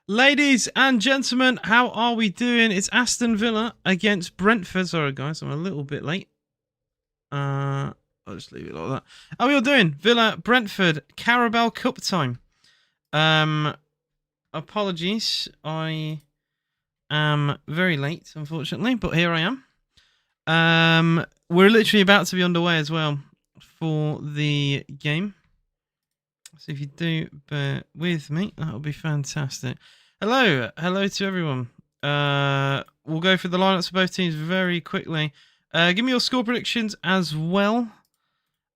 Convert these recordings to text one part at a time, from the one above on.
Ladies and gentlemen, how are we doing? It's Aston Villa against Brentford. Sorry, guys, I'm a little bit late. I'll just leave it like that. How are we all doing? Villa, Brentford, Carabao Cup time. Apologies, I am very late, unfortunately, but here I am. We're literally about to be underway as well for the game. So if you do bear with me, that'll be fantastic. Hello to everyone. We'll go through the lineups for both teams very quickly. Give me your score predictions as well.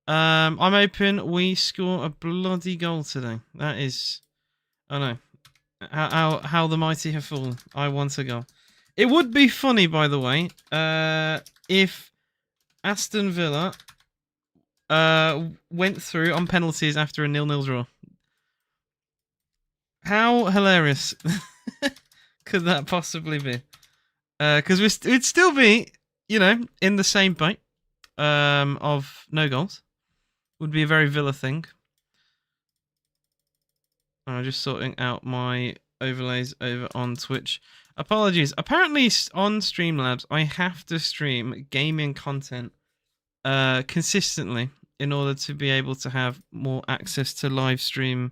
I'm hoping we score a bloody goal today. That is, I know how the mighty have fallen. I want a goal. It would be funny, by the way, if Aston Villa went through on penalties after a 0-0 draw. How hilarious could that possibly be? Because we'd still be, in the same boat of no goals. Would be a very Villa thing. I'm just sorting out my overlays over on Twitch. Apologies. Apparently on Streamlabs, I have to stream gaming content consistently in order to be able to have more access to live stream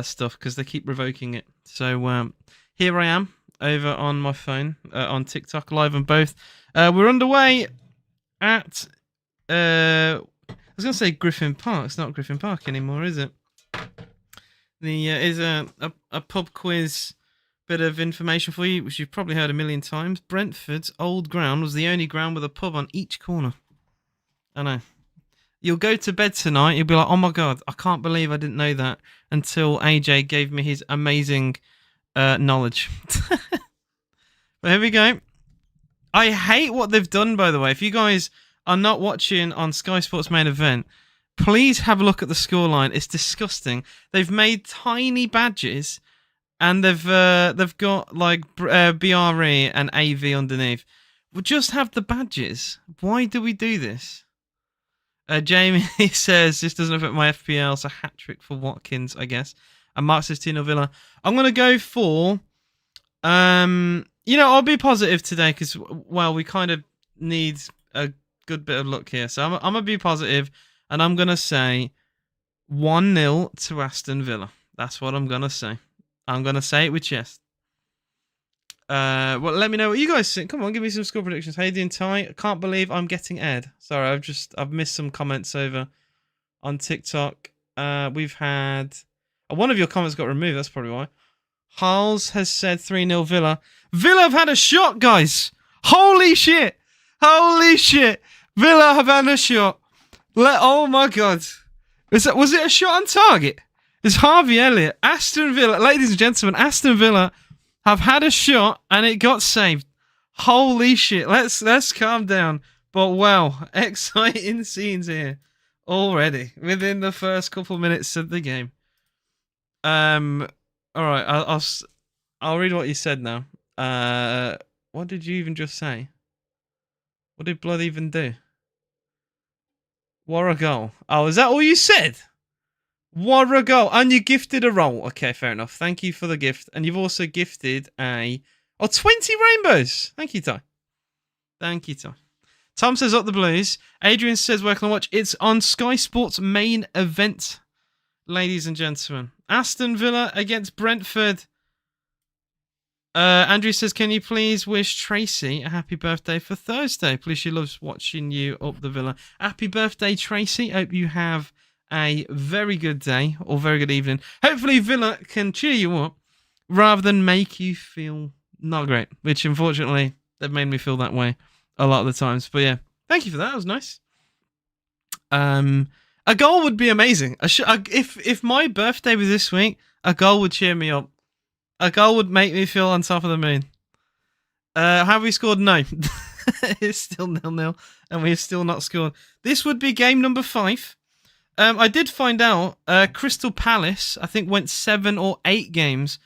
stuff, because they keep revoking it. So here I am over on my phone on TikTok, live on both. We're underway at I was gonna say Griffin Park. It's not Griffin Park anymore, is it? The is a pub quiz bit of information for you, which you've probably heard a million times. Brentford's old ground was the only ground with a pub on each corner. I know. You'll go to bed tonight, you'll be like, oh my god, I can't believe I didn't know that, until AJ gave me his amazing knowledge. But here we go. I hate what they've done, by the way. If you guys are not watching on Sky Sports main event, please have a look at the scoreline. It's disgusting. They've made tiny badges, and they've got like BRE and AV underneath. We'll just have the badges. Why do we do this? Jamie says, this doesn't affect my FPL, so hat trick for Watkins, I guess. And Mark says 2-0 Villa. I'm going to go for, I'll be positive today because, well, we kind of need a good bit of luck here. So I'm going to be positive, and I'm going to say 1-0 to Aston Villa. That's what I'm going to say. I'm going to say it with chest. Well, let me know what you guys think. Come on, give me some score predictions. How you doing, Ty? I can't believe I'm getting Ed. Sorry, I've missed some comments over on TikTok. We've had one of your comments got removed. That's probably why. Harles has said 3-0 Villa. Villa have had a shot, guys. Holy shit! Holy shit! Villa have had a shot. Oh my god! Was it a shot on target? It's Harvey Elliott. Aston Villa, ladies and gentlemen, Aston Villa have had a shot and it got saved. Holy shit. Let's calm down. But wow, exciting scenes here already within the first couple minutes of the game. All right, I'll read what you said now. What did you even just say? What did Blood even do? What a goal. Oh, is that all you said? What a goal. And you gifted a roll. Okay, fair enough. Thank you for the gift. And you've also gifted 20 rainbows. Thank you, Ty. Thank you, Ty. Tom says up the Blues. Adrian says where can I watch? It's on Sky Sports main event, ladies and gentlemen. Aston Villa against Brentford. Andrew says, can you please wish Tracy a happy birthday for Thursday? Please, she loves watching you up the Villa. Happy birthday, Tracy. Hope you have a very good day or very good evening. Hopefully Villa can cheer you up rather than make you feel not great, which unfortunately they've made me feel that way a lot of the times. But yeah, thank you for that. That was nice. A goal would be amazing. If my birthday was this week, a goal would cheer me up. A goal would make me feel on top of the moon. Have we scored? No. It's still 0-0 and we've still not scored. This would be game number 5. I did find out Crystal Palace, I think, went 7 or 8 games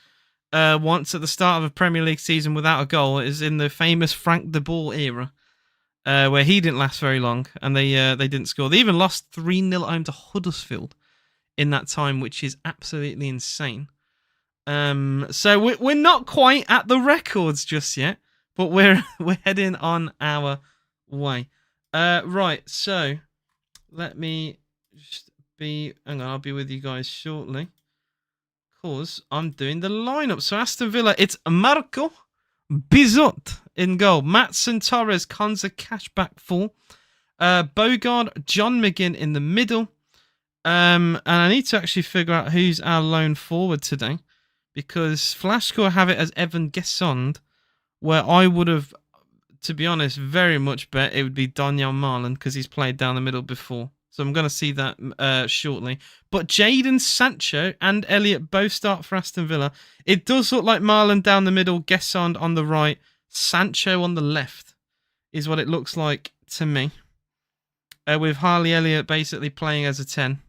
once at the start of a Premier League season without a goal. It is in the famous Frank de Boer era, where he didn't last very long, and they didn't score. They even lost 3-0 at home to Huddersfield in that time, which is absolutely insane. So we're not quite at the records just yet, but we're heading on our way. Right. So let me just hang on. I'll be with you guys shortly, cause I'm doing the lineup. So Aston Villa, it's Marco Bizot in goal, Matson, Torres, Konza, Cashback full, Bogard, John McGinn in the middle. And I need to actually figure out who's our lone forward today, because Flashcore have it as Evan Gesond, where I would have, to be honest, very much bet it would be Daniel Marlon because he's played down the middle before. So I'm going to see that shortly. But Jadon Sancho and Elliott both start for Aston Villa. It does look like Marlon down the middle, Gesond on the right, Sancho on the left is what it looks like to me. With Harley Elliott basically playing as a 10.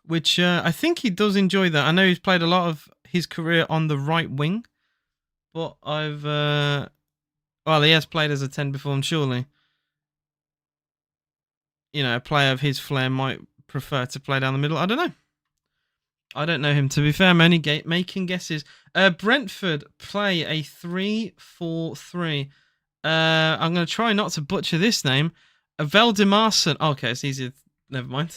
Which I think he does enjoy that. I know he's played a lot of his career on the right wing. But well, he has played as a 10 before, and surely, you know, a player of his flair might prefer to play down the middle. I don't know. I don't know him, to be fair. I'm only making guesses. Brentford play a 3-4-3. I'm going to try not to butcher this name. Veldemarson. Okay, it's easy. Never mind.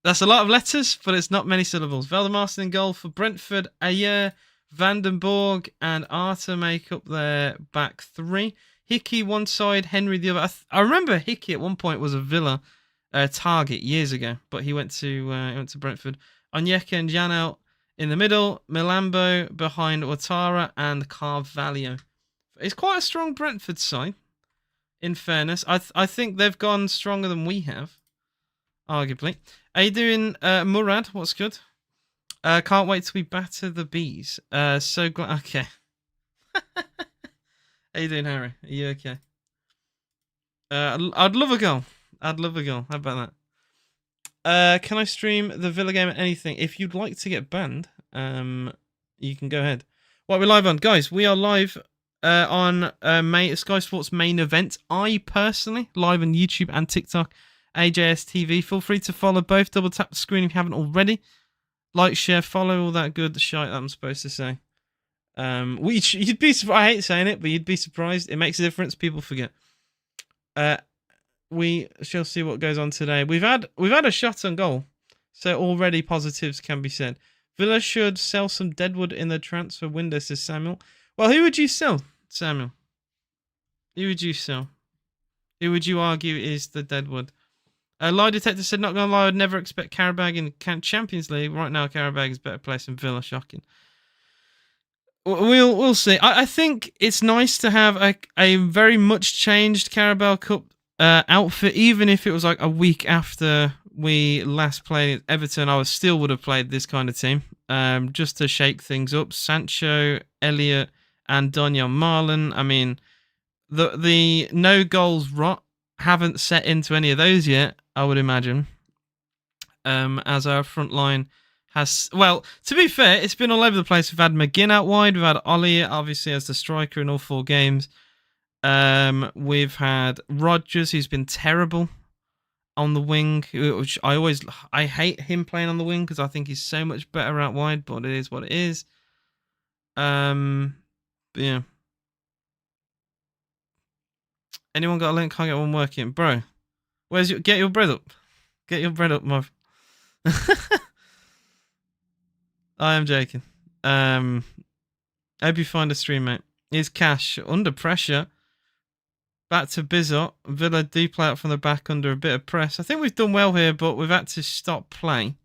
That's a lot of letters, but it's not many syllables. Veldemarson in goal for Brentford. Ayer, Vandenborg, and Arter make up their back three. Hickey one side, Henry the other. I remember Hickey at one point was a Villa target years ago, but he went to Brentford. Onyeka and Janel in the middle. Milambo behind Ouattara and Carvalho. It's quite a strong Brentford side, in fairness. I think they've gone stronger than we have, arguably. How you doing, Murad? What's good? Can't wait till we batter the bees. So glad. Okay. How you doing, Harry? Are you okay? I'd love a goal. I'd love a goal. How about that? Can I stream the Villa game at anything? If you'd like to get banned, you can go ahead. What we're live on, guys? We are live on Sky Sports main event. I personally live on YouTube and TikTok, AJS TV. Feel free to follow both. Double tap the screen if you haven't already. Like, share, follow, all that good shite that I'm supposed to say. You'd be surprised. I hate saying it, but you'd be surprised. It makes a difference. People forget. We shall see what goes on today. We've had a shot on goal, so already positives can be said. Villa should sell some deadwood in the transfer window, says Samuel. Well, who would you sell, Samuel? Who would you sell? Who would you argue is the deadwood? Lie Detector said, not gonna lie, I'd never expect Carabao in Champions League. Right now, Carabao is a better place than Villa. Shocking. We'll see. I think it's nice to have a very much changed Carabao Cup outfit, even if it was like a week after we last played Everton. I still would have played this kind of team, just to shake things up. Sancho, Elliott, and Daniel Marlon. I mean, the no goals rot haven't set into any of those yet, I would imagine. As our front line has, well, to be fair, it's been all over the place. We've had McGinn out wide. We've had Ollie, obviously, as the striker in all 4 games. We've had Rodgers, who's been terrible on the wing, which I hate him playing on the wing because I think he's so much better out wide, but it is what it is. But yeah. Anyone got a link? Can't get one working. Bro, get your bread up. Get your bread up, Mov. I am joking. Hope you find a stream, mate. Is Cash under pressure? Back to Bizot. Villa do play out from the back under a bit of press. I think we've done well here, but we've had to stop play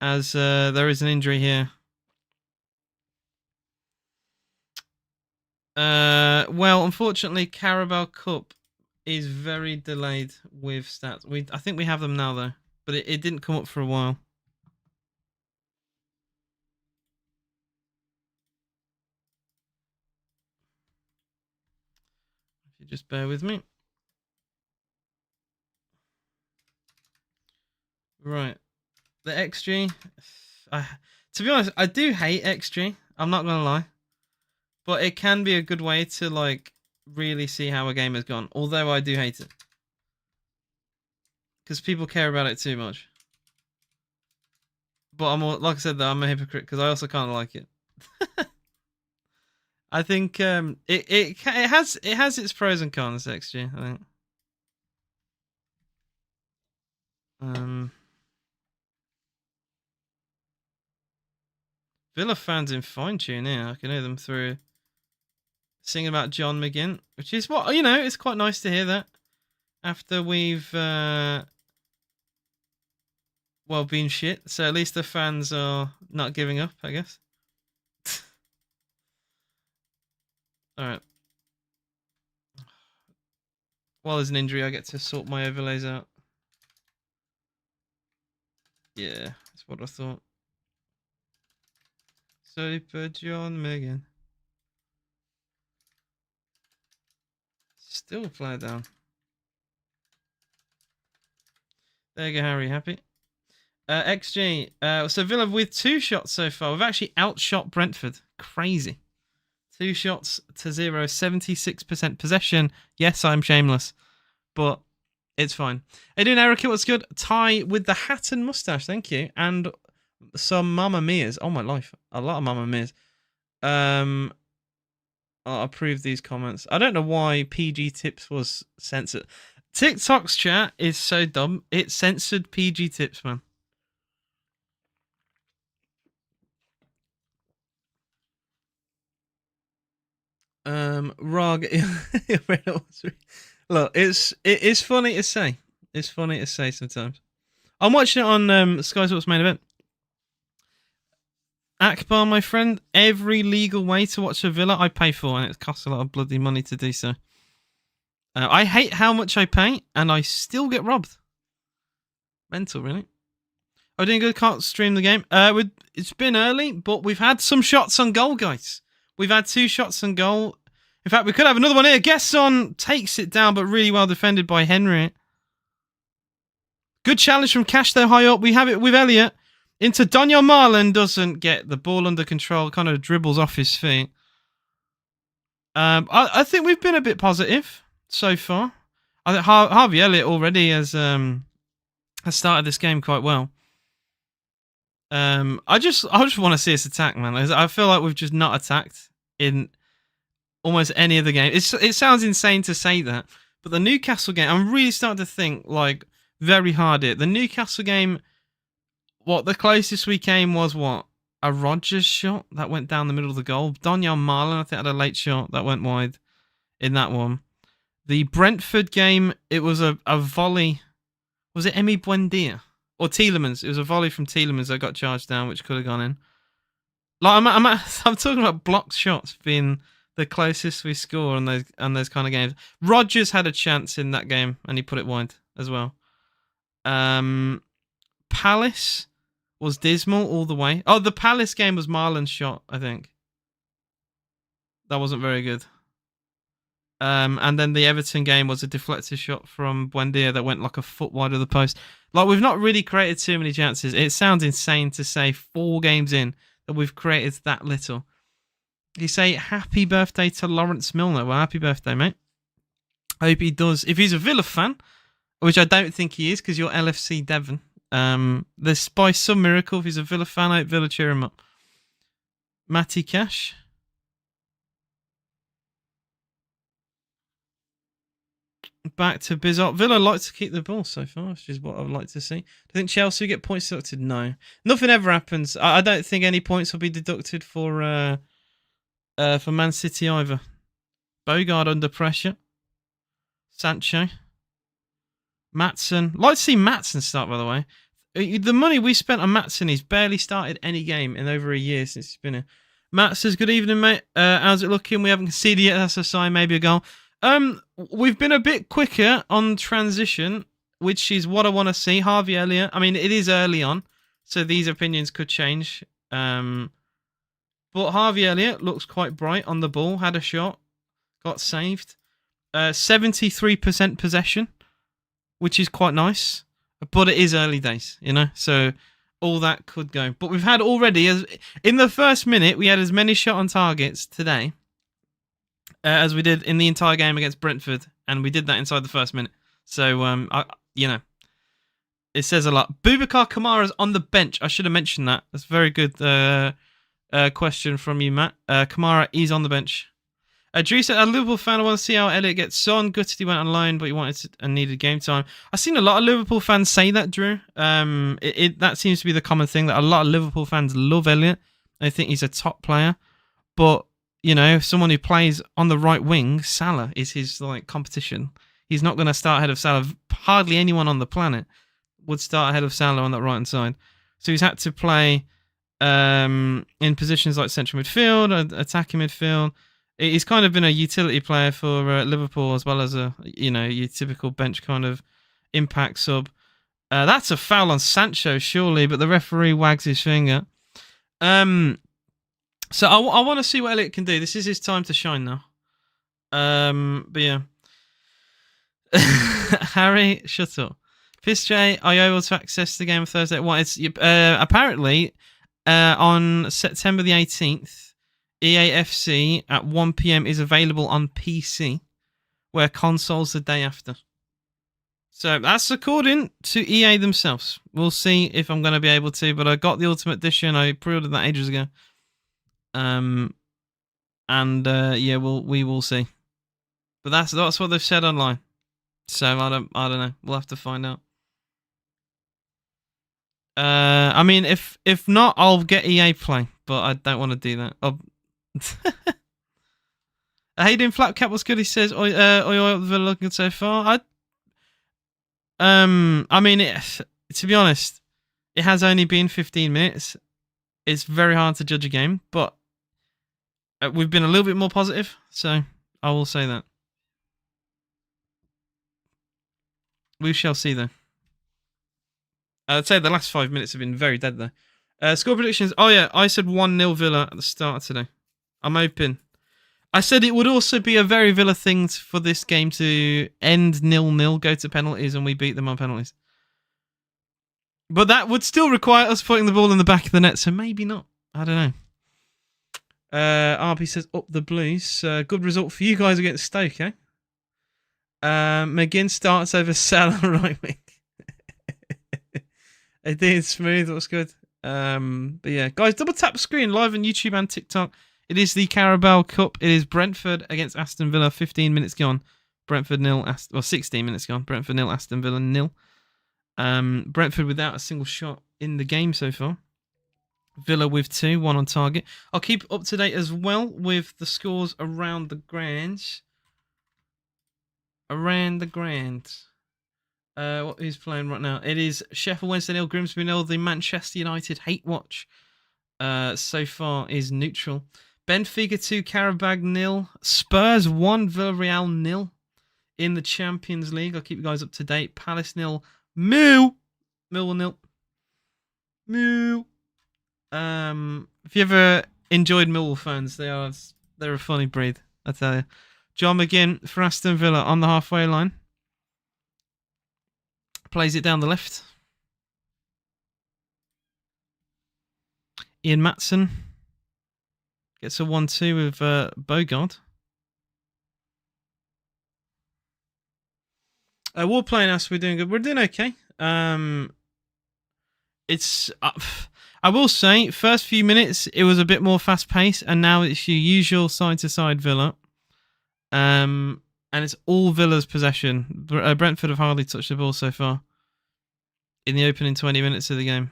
as there is an injury here. Well, unfortunately, Carabao Cup is very delayed with stats. I think we have them now, though, but it didn't come up for a while. If you just bear with me. Right. The XG. To be honest, I do hate XG. I'm not going to lie. But it can be a good way to, like, really see how a game has gone. Although I do hate it. Because people care about it too much. but like I said, though, I'm a hypocrite because I also kind of like it. I think it has its pros and cons. XG, I think. Villa fans in fine tune here. I can hear them through singing about John McGinn, which is what it's quite nice to hear that after we've been shit. So at least the fans are not giving up, I guess. All right. While there's an injury, I get to sort my overlays out. Yeah, that's what I thought. Super John McGinn. Still player down. There you go, Harry. Happy? XG. So Villa with 2 shots so far. We've actually outshot Brentford. Crazy. 2 shots to 0. 76% possession. Yes, I'm shameless. But it's fine. Hey, doing Eric, what's good? Ty with the hat and mustache. Thank you. And some Mamma Mia's. Oh, my life. A lot of Mamma Mia's. I'll approve these comments. I don't know why PG Tips was censored. TikTok's chat is so dumb. It censored PG Tips, man. Rog. Look, it's funny to say. It's funny to say sometimes. I'm watching it on Sky Sports Main Event. Akbar, my friend, every legal way to watch a Villa I pay for, and it costs a lot of bloody money to do so. I hate how much I pay, and I still get robbed. Mental, really. I'm doing good. Can't stream the game. It's been early, but we've had some shots on goal, guys. We've had 2 shots on goal. In fact, we could have another one here. Gesson takes it down, but really well defended by Henry. Good challenge from Cash, though, high up. We have it with Elliott. Into Daniel Marlon, doesn't get the ball under control. Kind of dribbles off his feet. I think we've been a bit positive so far. I think Harvey Elliott already has started this game quite well. I just want to see us attack, man. I feel like we've just not attacked in almost any other game. It sounds insane to say that, but the Newcastle game, I'm really starting to think like very hard here. The Newcastle game, the closest we came was a Rodgers shot that went down the middle of the goal. Daniel Marlon, I think, had a late shot that went wide in that one. The Brentford game, it was a volley. Was it Emi Buendia or Tielemans? It was a volley from Tielemans that got charged down, which could have gone in. Like I'm talking about blocked shots being the closest we score on those kind of games. Rodgers had a chance in that game and he put it wide as well. Palace was dismal all the way. Oh, the Palace game was Marlon's shot, I think. That wasn't very good. And then the Everton game was a deflected shot from Buendia that went like a foot wide of the post. Like, we've not really created too many chances. It sounds insane to say 4 games in that we've created that little. You say happy birthday to Lawrence Milner. Well, happy birthday, mate. I hope he does. If he's a Villa fan, which I don't think he is because you're LFC Devon, there's by some miracle, if he's a Villa fan, I hope Villa cheer him up. Matty Cash. Back to Bizot. Villa like to keep the ball so far, which is what I'd like to see. Do you think Chelsea get points deducted? No. Nothing ever happens. I don't think any points will be deducted for Man City either. Bogard under pressure. Sancho. Maatsen. Like to see Maatsen start, by the way. The money we spent on Maatsen, he's barely started any game in over a year since he's been here. Matt says, good evening, mate. How's it looking? We haven't conceded yet. That's a sign, maybe a goal. We've been a bit quicker on transition, which is what I want to see. Harvey Elliott. I mean, it is early on, so these opinions could change. But Harvey Elliott looks quite bright on the ball. Had a shot, got saved. 73% possession, which is quite nice. But it is early days, so all that could go. But we've had already, in the first minute, we had as many shot on targets today as we did in the entire game against Brentford, and we did that inside the first minute. So, It says a lot. Boubacar Kamara's on the bench. I should have mentioned that. That's a very good question from you, Matt. Kamara is on the bench. Drew said, a Liverpool fan, I want to see how Elliot gets on. Gutted he went on loan, but he wanted and needed game time. I've seen a lot of Liverpool fans say that, Drew. That seems to be the common thing, that a lot of Liverpool fans love Elliot. They think he's a top player. But, you know, someone who plays on the right wing, Salah, is his competition. He's not going to start ahead of Salah. Hardly anyone on the planet would start ahead of Salah on that right-hand side. So he's had to play in positions like central midfield, attacking midfield. He's kind of been a utility player for Liverpool, as well as your typical bench kind of impact sub. That's a foul on Sancho, surely, but the referee wags his finger. So I want to see what Elliot can do. This is his time to shine now. But yeah. Harry, shut up. PSJ, are you able to access the game on Thursday? Well, it's apparently on September the 18th. EAFC at 1 PM is available on PC, where consoles the day after. So that's according to EA themselves. We'll see if I'm going to be able to, but I got the Ultimate Edition. I pre-ordered that ages ago. Yeah, we will see. But that's what they've said online. So I don't know. We'll have to find out. I mean, if not, I'll get EA Play, but I don't want to do that. How you doing, Flapcap? What's good? He says, Villa looking good so far. I mean, to be honest, it has only been 15 minutes. It's very hard to judge a game, but we've been a little bit more positive, so I will say that. We shall see, though. I'd say the last 5 minutes have been very dead, though. Score predictions. Oh, yeah, I said 1-0 Villa at the start of today. I'm hoping. I said it would also be a very Villa thing for this game to end 0-0, go to penalties, and we beat them on penalties. But that would still require us putting the ball in the back of the net, so maybe not. I don't know. RP says, up the Blues. Good result for you guys against Stoke, eh? McGinn starts over Salah right wing. It did smooth. That was good. But yeah, guys, double tap screen live on YouTube and TikTok. It is the Carabao Cup. It is Brentford against Aston Villa. 15 minutes gone. Brentford 0. 16 minutes gone. Brentford 0. Aston Villa 0. Brentford without a single shot in the game so far. Villa with 2, 1 on target. I'll keep up to date as well with the scores around the grands. Who's playing right now? It is Sheffield Wednesday 0, Grimsby 0. The Manchester United hate watch so far is neutral. Benfica 2, Carabao 0. Spurs 1, Villarreal 0 in the Champions League. I'll keep you guys up to date. Palace 0, Millwall 0. If you ever enjoyed Millwall fans, they're a funny breed, I tell you. John McGinn for Aston Villa on the halfway line. Plays it down the left. Ian Matson gets a 1-2 with Bogard. We're playing us. We're doing good. We're doing okay. It's. I will say, first few minutes it was a bit more fast paced, and now it's your usual side to side Villa. And it's all Villa's possession. Brentford have hardly touched the ball so far in the opening 20 minutes of the game.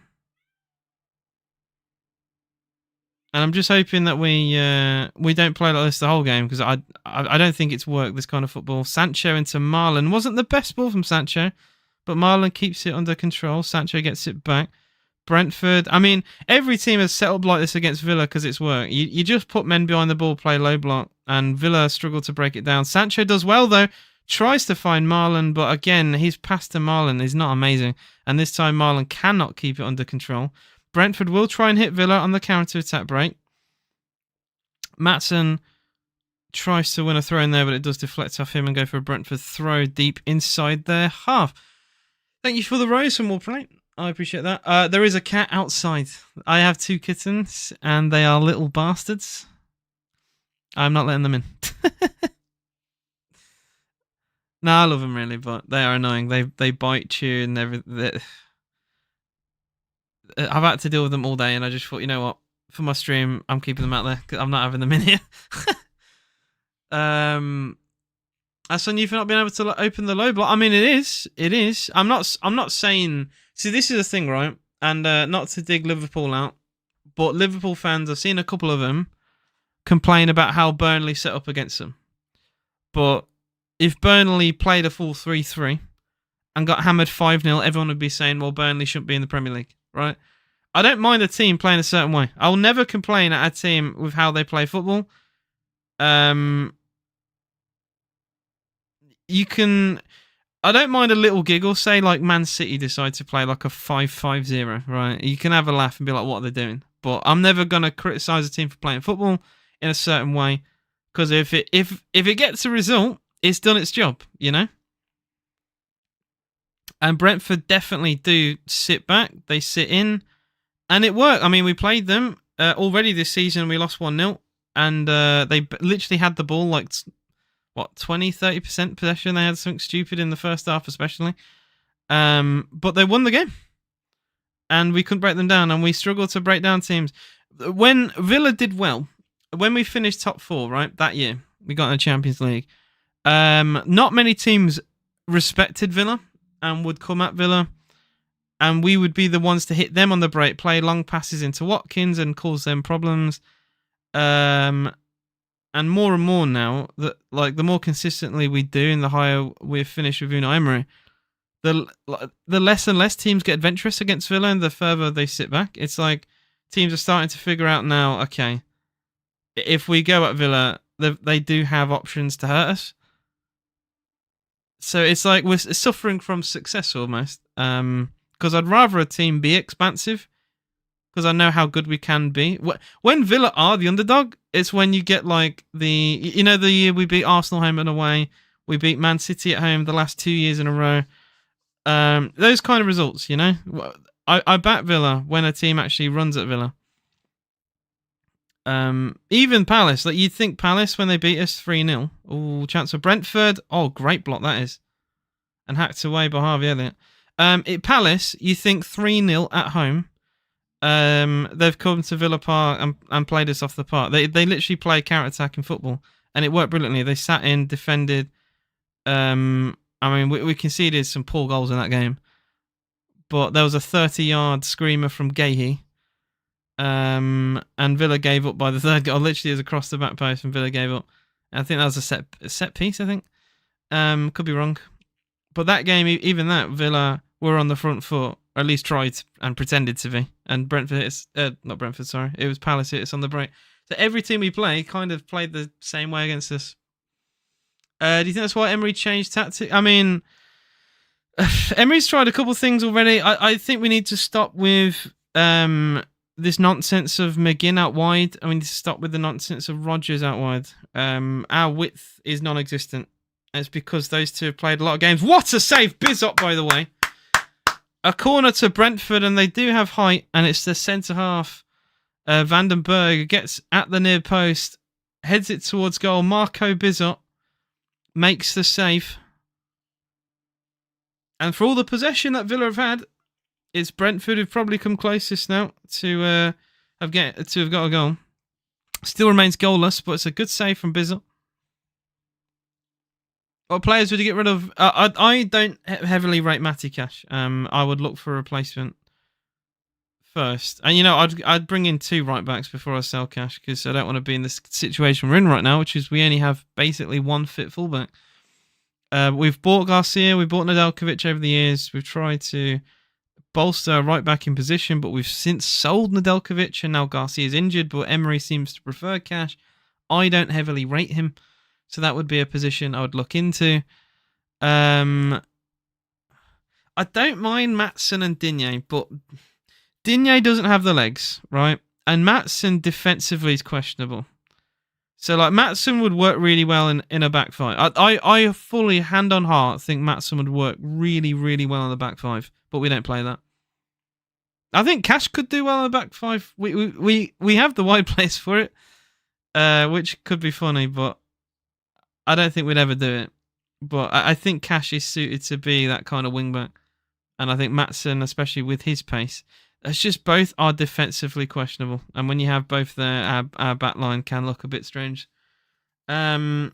And I'm just hoping that we don't play like this the whole game, because I don't think it's worked, this kind of football. Sancho into Marlon. Wasn't the best ball from Sancho, but Marlon keeps it under control. Sancho gets it back. Brentford. I mean, every team has set up like this against Villa because it's worked. You just put men behind the ball, play low block, and Villa struggle to break it down. Sancho does well, though. Tries to find Marlon, but again, his pass to Marlon is not amazing. And this time, Marlon cannot keep it under control. Brentford will try and hit Villa on the counter-attack break. Matson tries to win a throw in there, but it does deflect off him and go for a Brentford throw deep inside their half. Thank you for the rose and more play. I appreciate that. There is a cat outside. I have 2 kittens, and they are little bastards. I'm not letting them in. No, I love them really, but they are annoying. They bite you and everything. I've had to deal with them all day, and I just thought, you know what? For my stream, I'm keeping them out there because I'm not having them in here. That's on you for not being able to open the low block. I mean, it is. I'm not saying. See, this is the thing, right? And not to dig Liverpool out, but Liverpool fans, I've seen a couple of them complain about how Burnley set up against them. But if Burnley played a full 3-3 and got hammered 5-0, everyone would be saying, well, Burnley shouldn't be in the Premier League, right? I don't mind a team playing a certain way. I'll never complain at a team with how they play football. You can... I don't mind a little giggle. Say, like, Man City decide to play like a 5-5-0, right? You can have a laugh and be like, what are they doing? But I'm never going to criticise a team for playing football in a certain way. Because if it gets a result, it's done its job, you know? And Brentford definitely do sit back. They sit in. And it worked. I mean, we played them already this season. We lost 1-0. And they literally had the ball like... 20-30% possession. They had something stupid in the first half, especially. But they won the game, and we couldn't break them down. And we struggled to break down teams. When Villa did well, when we finished top 4, right, that year, we got in the Champions League. Not many teams respected Villa and would come at Villa, and we would be the ones to hit them on the break, play long passes into Watkins, and cause them problems. And more now, that like the more consistently we do, and the higher we finish with Unai Emery, the less and less teams get adventurous against Villa, and the further they sit back. It's like teams are starting to figure out now, okay, if we go at Villa, they do have options to hurt us. So it's like we're suffering from success almost. Because I'd rather a team be expansive, because I know how good we can be. When Villa are the underdog, it's when you get like the year we beat Arsenal home and away, we beat Man City at home the last 2 years in a row. Those kind of results, you know. I back Villa when a team actually runs at Villa. Even Palace, like you'd think Palace when they beat us 3-0. Oh, chance for Brentford. Oh, great block that is, and hacked away by Harvey Elliott. At Palace, you think 3-0 at home. They've come to Villa Park and played us off the park. They literally play counter-attacking football, and it worked brilliantly. They sat in, defended. I mean, we conceded some poor goals in that game, but there was a 30-yard screamer from Gahey, and Villa gave up by the third goal. Literally, it was across the back post, and Villa gave up. I think that was a set piece. I think, could be wrong, but that game, even that, Villa were on the front foot. Or at least tried and pretended to be. And Brentford, not Brentford, sorry. It was Palace hit us on the break. So every team we play kind of played the same way against us. Do you think that's why Emery changed tactics? I mean, Emery's tried a couple of things already. I think we need to stop with this nonsense of McGinn out wide. I mean, to stop with the nonsense of Rodgers out wide. Our width is non-existent. And it's because those two have played a lot of games. What a save! Bizot, by the way. A corner to Brentford, and they do have height, and it's the centre-half. Vandenberg gets at the near post, heads it towards goal. Marco Bizot makes the save. And for all the possession that Villa have had, it's Brentford who've probably come closest now to have got a goal. Still remains goalless, but it's a good save from Bizot. What players would you get rid of? I don't heavily rate Matty Cash. I would look for a replacement first. And, I'd bring in 2 right-backs before I sell Cash, because I don't want to be in this situation we're in right now, which is we only have basically 1 fit fullback. We've bought Garcia, we've bought Nedeljkovic over the years. We've tried to bolster a right-back in position, but we've since sold Nedeljkovic, and now Garcia's injured, but Emery seems to prefer Cash. I don't heavily rate him. So that would be a position I would look into. I don't mind Maatsen and Digne, but Digne doesn't have the legs, right? And Maatsen defensively is questionable. So like Maatsen would work really well in a back five. I fully, hand on heart, think Maatsen would work really, really well in the back five, but we don't play that. I think Cash could do well in the back five. We have the wide players for it, which could be funny, but I don't think we'd ever do it. But I think Cash is suited to be that kind of wing back. And I think Maatsen, especially with his pace. It's just both are defensively questionable, and when you have both there, our back line can look a bit strange. Letting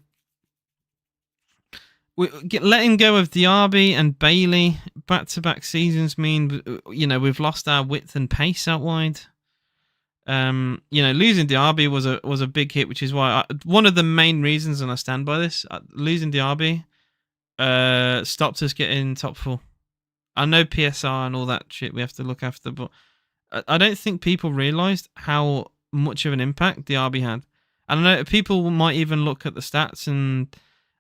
go of Diaby and Bailey back-to-back seasons mean we've lost our width and pace out wide. Losing Diaby was a big hit, which is why one of the main reasons, and I stand by this, losing Diaby stopped us getting top 4. I know PSR and all that shit we have to look after, but I don't think people realised how much of an impact Diaby had. And I know people might even look at the stats, and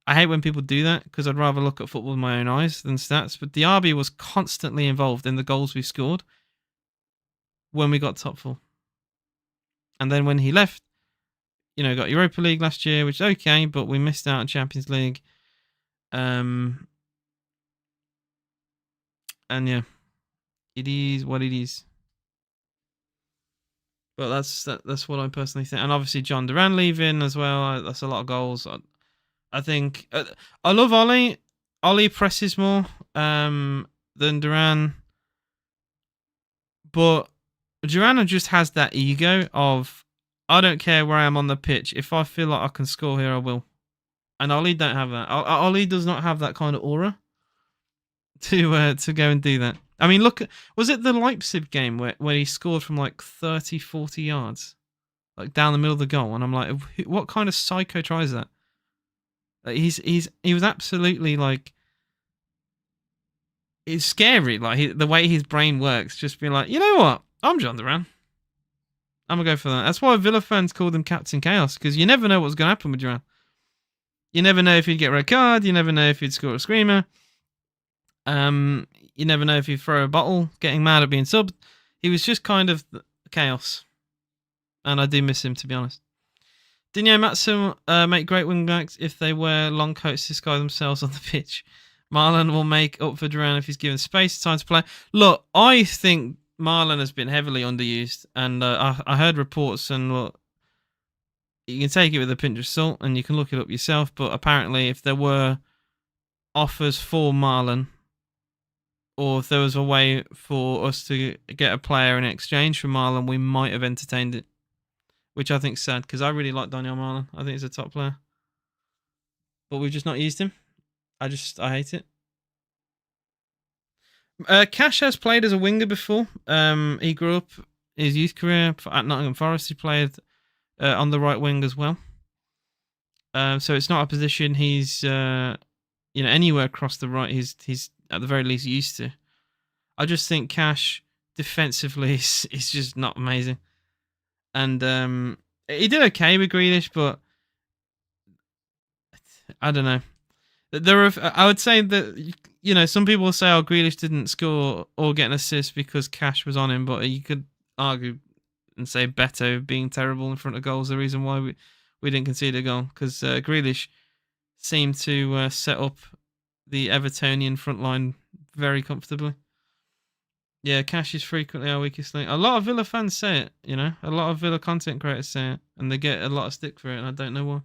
I hate when people do that because I'd rather look at football with my own eyes than stats. But Diaby was constantly involved in the goals we scored when we got top 4. And then when he left, got Europa League last year, which is okay, but we missed out on Champions League. And yeah, it is what it is. But that's what I personally think. And obviously John Duran leaving as well. That's a lot of goals. I think I love Ollie. Ollie presses more than Duran. But Duran just has that ego of, I don't care where I am on the pitch. If I feel like I can score here, I will. And Ollie don't have that. Ollie does not have that kind of aura to go and do that. I mean, look, was it the Leipzig game where he scored from like 30, 40 yards? Like down the middle of the goal? And I'm like, what kind of psycho tries that? Like he was absolutely like, it's scary. Like the way his brain works, just being like, you know what? I'm John Duran. I'm gonna go for that. That's why Villa fans called him Captain Chaos, because you never know what's gonna happen with Duran. You never know if he'd get a red card. You never know if he'd score a screamer. You never know if he'd throw a bottle, getting mad at being subbed. He was just kind of chaos. And I do miss him, to be honest. Dinho Matson make great wing backs if they wear long coats to disguise themselves on the pitch. Marlon will make up for Duran if he's given space, time to play. Look, I think Marlon has been heavily underused. And I heard reports, and look, you can take it with a pinch of salt and you can look it up yourself. But apparently, if there were offers for Marlon, or if there was a way for us to get a player in exchange for Marlon, we might have entertained it. Which I think is sad, because I really like Daniel Marlon. I think he's a top player. But we've just not used him. I hate it. Cash has played as a winger before. He grew up his youth career at Nottingham Forest. He played on the right wing as well. So it's not a position he's anywhere across the right. He's at the very least used to. I just think Cash defensively is just not amazing, and he did okay with Grealish, but I don't know. I would say that some people will say, "Oh, Grealish didn't score or get an assist because Cash was on him," but you could argue and say Beto being terrible in front of goals the reason why we didn't concede a goal, because Grealish seemed to set up the Evertonian front line very comfortably. Yeah, Cash is frequently our weakest link. A lot of Villa fans say it, a lot of Villa content creators say it, and they get a lot of stick for it, and I don't know why.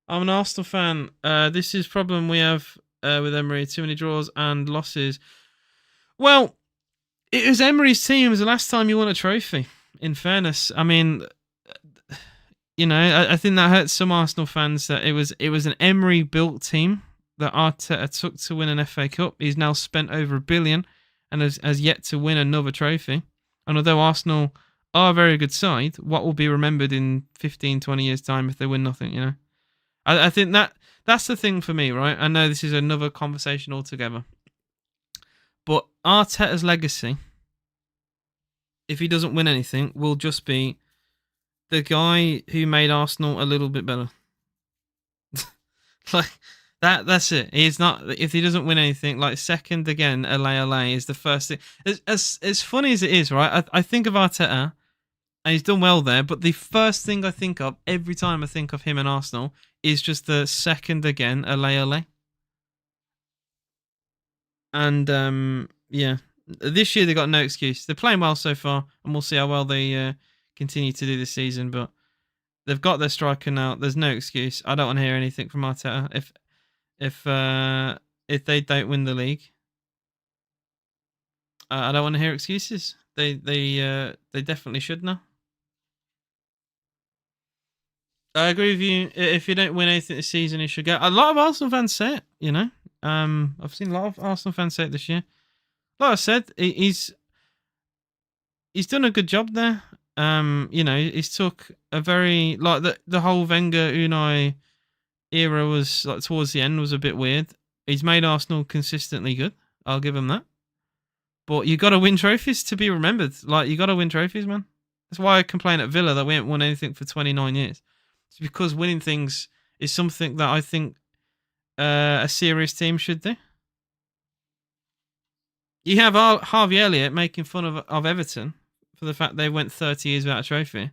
I'm an Arsenal fan. This is problem we have with Emery: too many draws and losses. Well, it was Emery's team. It was the last time you won a trophy. In fairness, I mean, I think that hurts some Arsenal fans that it was an Emery built team that Arteta took to win an FA Cup. He's now spent over $1 billion and has yet to win another trophy. And although Arsenal are a very good side, what will be remembered in 15, 20 years' time if they win nothing, I think that's the thing for me, right? I know this is another conversation altogether. But Arteta's legacy, if he doesn't win anything, will just be the guy who made Arsenal a little bit better. Like, that's it. He's not, if he doesn't win anything, like second again, LA is the first thing. As funny as it is, right? I think of Arteta, and he's done well there, but the first thing I think of every time I think of him and Arsenal is just the second again, LA. And yeah, this year they got no excuse. They're playing well so far, and we'll see how well they continue to do this season. But they've got their striker now. There's no excuse. I don't want to hear anything from Arteta if they don't win the league. I don't want to hear excuses. They definitely should know. I agree with you. If you don't win anything this season, you should go. A lot of Arsenal fans say it. You know, I've seen a lot of Arsenal fans say it this year. Like I said, he's done a good job there. You know, he's took a very like the whole Wenger Unai era was like towards the end was a bit weird. He's made Arsenal consistently good. I'll give him that. But you got to win trophies to be remembered. Like you got to win trophies, man. That's why I complain at Villa that we haven't won anything for 29 years. It's because winning things is something that I think a serious team should do. You have Harvey Elliott making fun of Everton for the fact they went 30 years without a trophy.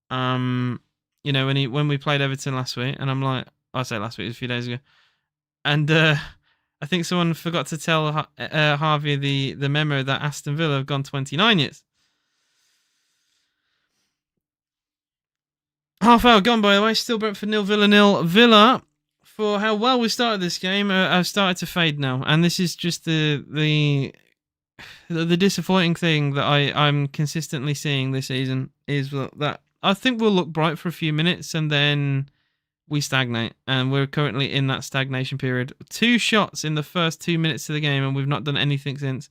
You know when we played Everton last week, and I'm like, I say last week, it was a few days ago, and I think someone forgot to tell Harvey the memo that Aston Villa have gone 29 years. Half hour gone, by the way. Still Brentford 0, Villa 0. Villa, for how well we started this game, have started to fade now, and this is just the disappointing thing that I'm consistently seeing this season is that I think we'll look bright for a few minutes and then we stagnate, and we're currently in that stagnation period. 2 shots in the first 2 minutes of the game, and we've not done anything since.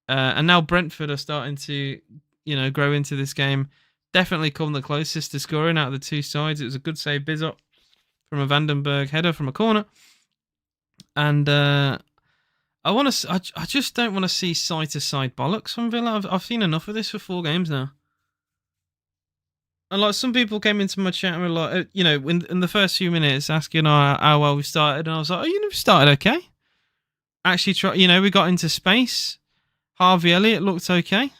And now Brentford are starting to, you know, grow into this game. Definitely come the closest to scoring out of the 2 sides. It was a good save, Bizot, from a Vandenberg header from a corner. And I just don't want to see side-to-side bollocks from Villa. I've seen enough of this for 4 games now. And like some people came into my chat and were like, you know, in the first few minutes asking how well we started, and I was like, oh, you know, we started okay. Actually, you know, we got into space. Harvey Elliott looked okay.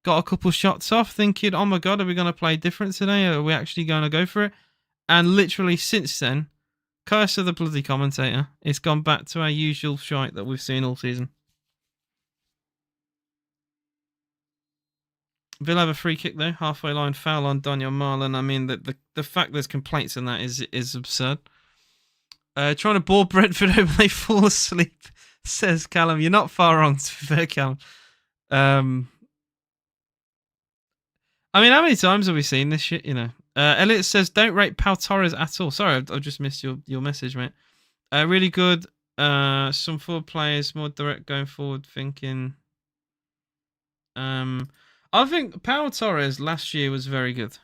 Got a couple shots off, thinking, oh my god, are we going to play different today? Are we actually going to go for it? And literally since then, curse of the bloody commentator, it's gone back to our usual shite that we've seen all season. Villa have a free kick though, halfway line foul on Daniel Marlon. I mean, the fact there's complaints on that is absurd. Trying to bore Brentford over, they fall asleep, says Callum. You're not far wrong, to be fair, Callum. I mean, how many times have we seen this shit, you know? Elliot says, don't rate Pau Torres at all. Sorry, I've just missed your message, mate. Really good. Some forward players, more direct going forward thinking. I think Pau Torres last year was very good.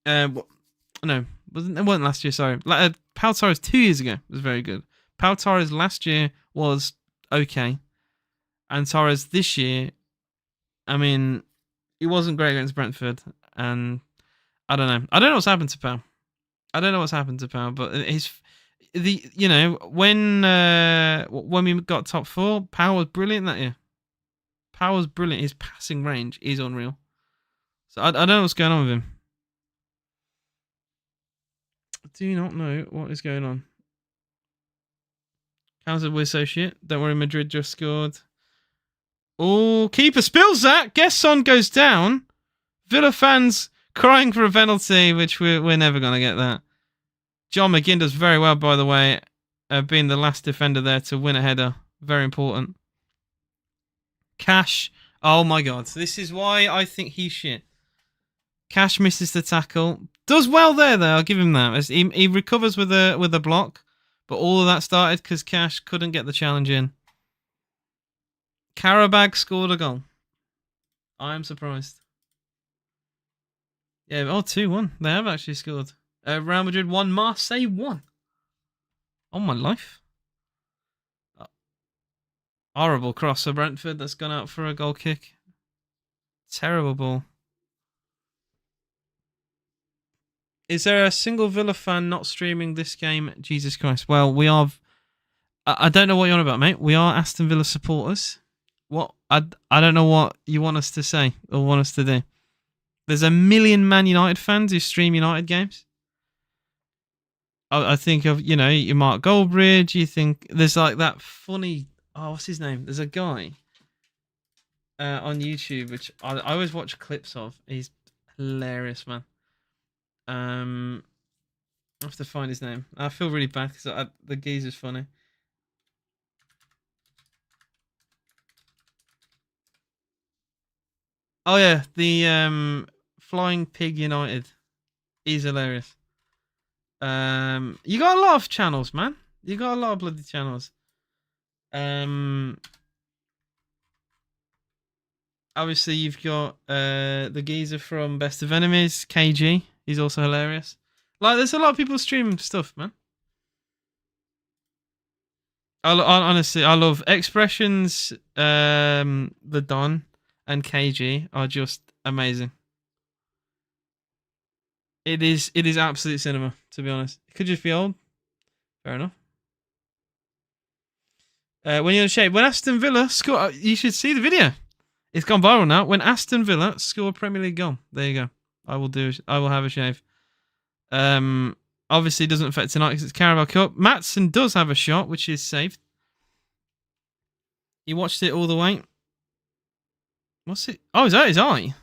No, it wasn't last year, sorry. Pau Torres 2 years ago was very good. Pau Torres last year was okay. And Torres this year, I mean, he wasn't great against Brentford, and I don't know. I don't know what's happened to Pau. But you know, when we got top 4, Pau was brilliant that year. Pau was brilliant. His passing range is unreal. So I don't know what's going on with him. I do not know what is going on. How's it we're so shit? Don't worry, Madrid just scored. Oh, keeper spills that. Gesson goes down. Villa fans crying for a penalty, which we're never going to get that. John McGinn does very well, by the way, being the last defender there to win a header. Very important. Cash. Oh my god. This is why I think he's shit. Cash misses the tackle. Does well there, though. I'll give him that. He recovers with a block. But all of that started because Cash couldn't get the challenge in. Carabao scored a goal. I am surprised. Yeah, 2-1. They have actually scored. Real Madrid 1, Marseille 1. On my life. Horrible cross for Brentford that's gone out for a goal kick. Terrible ball. Is there a single Villa fan not streaming this game? Jesus Christ. Well, we are... I don't know what you're on about, mate. We are Aston Villa supporters. What? I don't know what you want us to say or want us to do. There's a million Man United fans who stream United games. I think of, you know, you Mark Goldbridge. You think there's like that funny... Oh, what's his name? There's a guy on YouTube, which I always watch clips of. He's hilarious, man. I have to find his name. I feel really bad because the geezer's funny. Oh yeah, the Flying Pig United. He's hilarious. You got a lot of channels, man. You got a lot of bloody channels. Um, Obviously you've got the geezer from Best of Enemies, KG. He's also hilarious. Like, there's a lot of people streaming stuff, man. Honestly, I love Expressions, the Don, and KG are just amazing. It is absolute cinema, to be honest. It could just be old. Fair enough. When you're in shape, when Aston Villa score, you should see the video. It's gone viral now. When Aston Villa score a Premier League goal, there you go. I will have a shave. Obviously it doesn't affect tonight because it's Carabao Cup. Matson does have a shot, which is saved. He watched it all the way. What's it? Oh, is that his eye?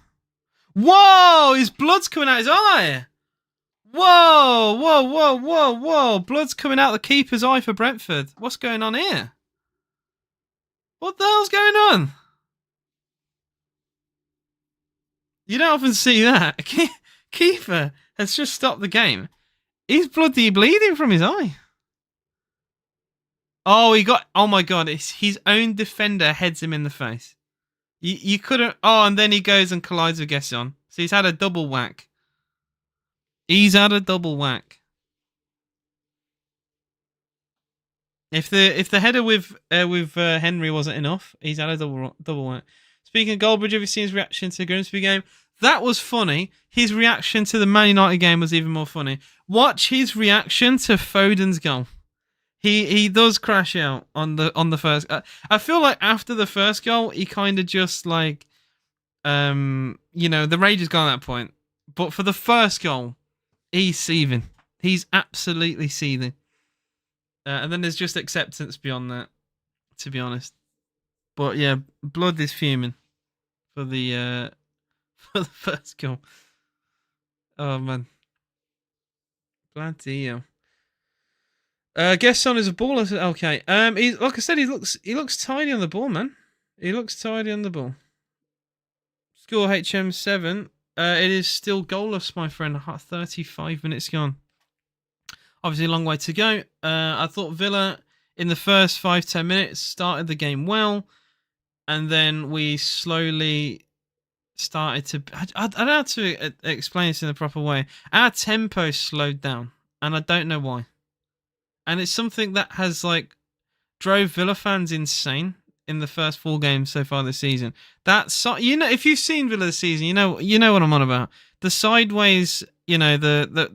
Whoa! His blood's coming out his eye. Whoa! Whoa! Whoa! Whoa! Whoa! Blood's coming out the keeper's eye for Brentford. What's going on here? What the hell's going on? You don't often see that. Keeper has just stopped the game. He's bloody bleeding from his eye. Oh, he got. Oh my god! It's his own defender heads him in the face. You couldn't. Oh, and then he goes and collides with Gesson. So he's had a double whack. He's had a double whack. If the header with Henry wasn't enough, he's had a double whack. Speaking of Goldbridge, have you seen his reaction to the Grimsby game? That was funny. His reaction to the Man United game was even more funny. Watch his reaction to Foden's goal. He does crash out on the first. I feel like after the first goal, he kind of just like, the rage is gone at that point. But for the first goal, he's seething. He's absolutely seething. And then there's just acceptance beyond that, to be honest. But yeah, blood is fuming for the for the first goal. Oh man, bloody hell. Gesson is a baller. Okay. Like I said, he looks tidy on the ball, man. He looks tidy on the ball. Score HM7. It is still goalless, my friend. 35 minutes gone. Obviously, a long way to go. I thought Villa in the first 5-10 minutes started the game well, and then we slowly started to. I don't know how to explain this in the proper way. Our tempo slowed down, and I don't know why. And it's something that has like drove Villa fans insane in the first 4 games so far this season. That's if you've seen Villa this season, you know what I'm on about. The sideways, the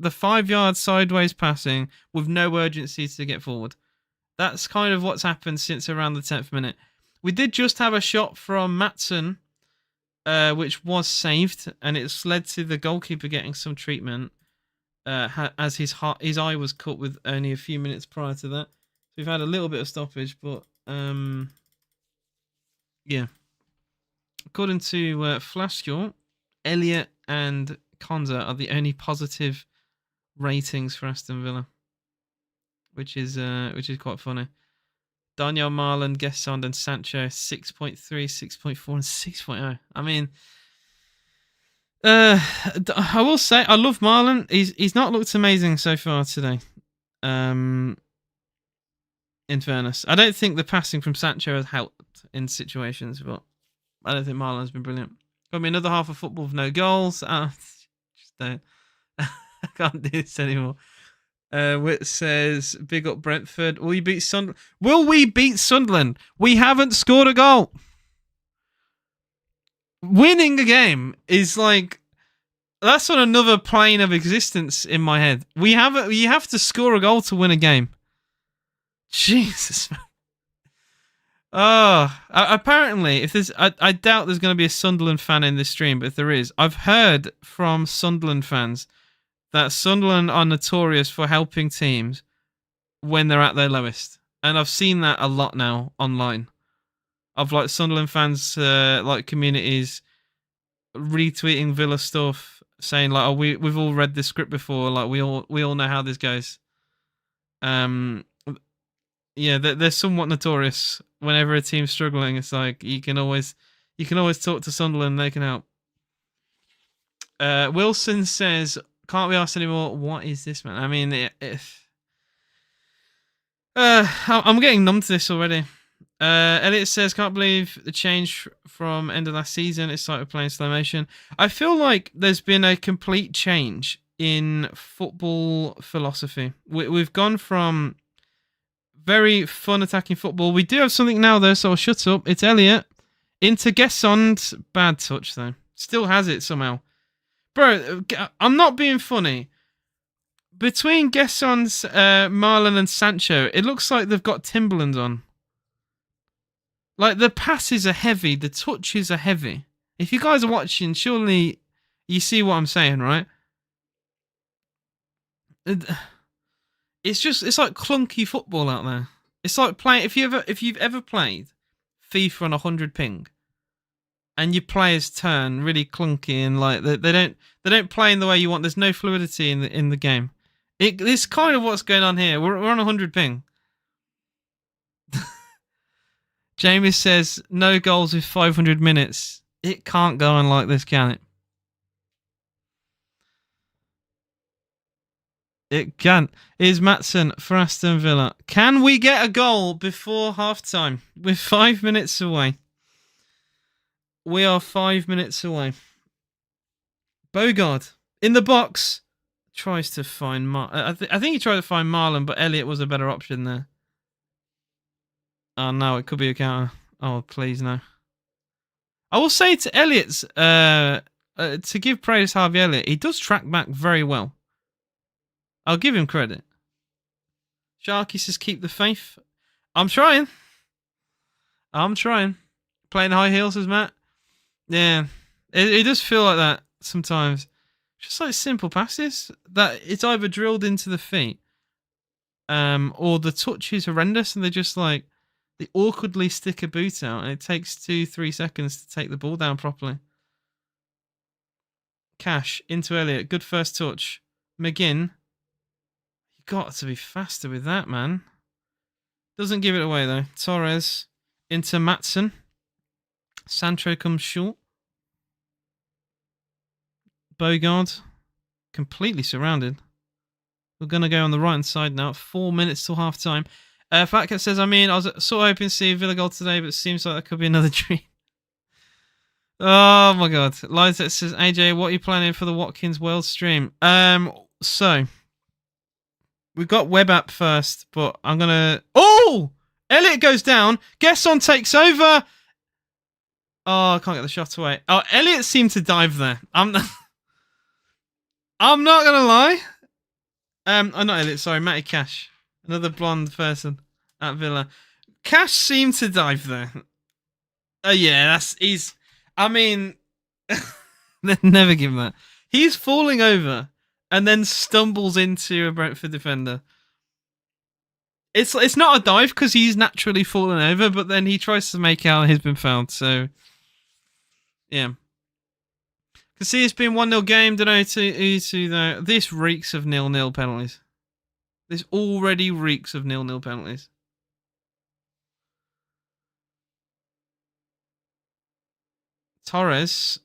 5-yard sideways passing with no urgency to get forward. That's kind of what's happened since around the 10th minute. We did just have a shot from Matson, which was saved, and it's led to the goalkeeper getting some treatment. As his eye was cut with only a few minutes prior to that. So we've had a little bit of stoppage, but yeah. According to Flashscore, Elliott and Konza are the only positive ratings for Aston Villa, which is quite funny. Daniel Marlon, Gesson, and Sancho 6.3, 6.4, and 6.0. I mean, I will say I love Marlon. He's not looked amazing so far today. In fairness, I don't think the passing from Sancho has helped in situations, but I don't think Marlon's been brilliant. Got me another half of football with no goals. Just don't. I can't do this anymore. Whit says, "Big up Brentford. Will we beat Sunderland? Will we beat Sunderland? We haven't scored a goal." Winning a game is like that's on another plane of existence in my head. You have to score a goal to win a game. Jesus, man. Apparently, if there's, I doubt there's going to be a Sunderland fan in this stream, but if there is, I've heard from Sunderland fans that Sunderland are notorious for helping teams when they're at their lowest, and I've seen that a lot now online. Of like Sunderland fans, like communities, retweeting Villa stuff, saying like, "Oh, we've all read this script before. Like we all know how this goes." Yeah, they're somewhat notorious. Whenever a team's struggling, it's like you can always talk to Sunderland. They can help. Wilson says, can't be asked anymore. What is this, man? I mean, I'm getting numb to this already. Elliot says, can't believe the change from end of last season. It started playing slow motion. I feel like there's been a complete change in football philosophy. We've gone from very fun attacking football. We do have something now, though, so I'll shut up. It's Elliot. Into Gesson's bad touch, though. Still has it somehow. Bro, I'm not being funny. Between Gesson's, Marlon and Sancho, it looks like they've got Timberlands on. Like, the passes are heavy, the touches are heavy. If you guys are watching, surely you see what I'm saying, right? It's like clunky football out there. It's like playing, if you've ever played FIFA on 100 ping, and your players turn really clunky and like they don't play in the way you want. There's no fluidity in the game. It's kind of what's going on here. We're on 100 ping. Jamie says, no goals with 500 minutes. It can't go on like this, can it? It can't. Is Maatson for Aston Villa. Can we get a goal before half-time? We're 5 minutes away. We are 5 minutes away. Bogard in the box. Tries to find I think he tried to find Marlon, but Elliot was a better option there. Oh no, it could be a counter. Oh please no. I will say to Elliot's to give praise to Harvey Elliott, he does track back very well. I'll give him credit. Sharky says keep the faith. I'm trying. Playing high heels, says Matt. Yeah, it does feel like that sometimes. Just like simple passes that it's either drilled into the feet, or the touch is horrendous and they just like they awkwardly stick a boot out and it takes 2-3 seconds to take the ball down properly. Cash into Elliot, good first touch. McGinn, you got to be faster with that, man. Doesn't give it away though. Torres into Maatson. Sancho comes short. Bogard, completely surrounded. We're going to go on the right-hand side now. 4 minutes till half-time. Fatcat says, I was sort of hoping to see a Villa goal today, but it seems like that could be another dream. Oh, my God. Liza says, AJ, what are you planning for the Watkins World stream? So, we've got web app first, but I'm going to... Oh! Elliot goes down. Gesson takes over. Oh, I can't get the shot away. Oh, Elliot seemed to dive there. I'm not going to lie. I'm not Elliot, sorry. Matty Cash. Another blonde person at Villa. Cash seemed to dive there. Yeah, never give him that. He's falling over and then stumbles into a Brentford defender. It's not a dive because he's naturally fallen over, but then he tries to make out he's been fouled, so... Yeah. Can see it's been 1-0 game. Don't know to though. This reeks of 0-0 penalties. This already reeks of 0-0 penalties. Torres.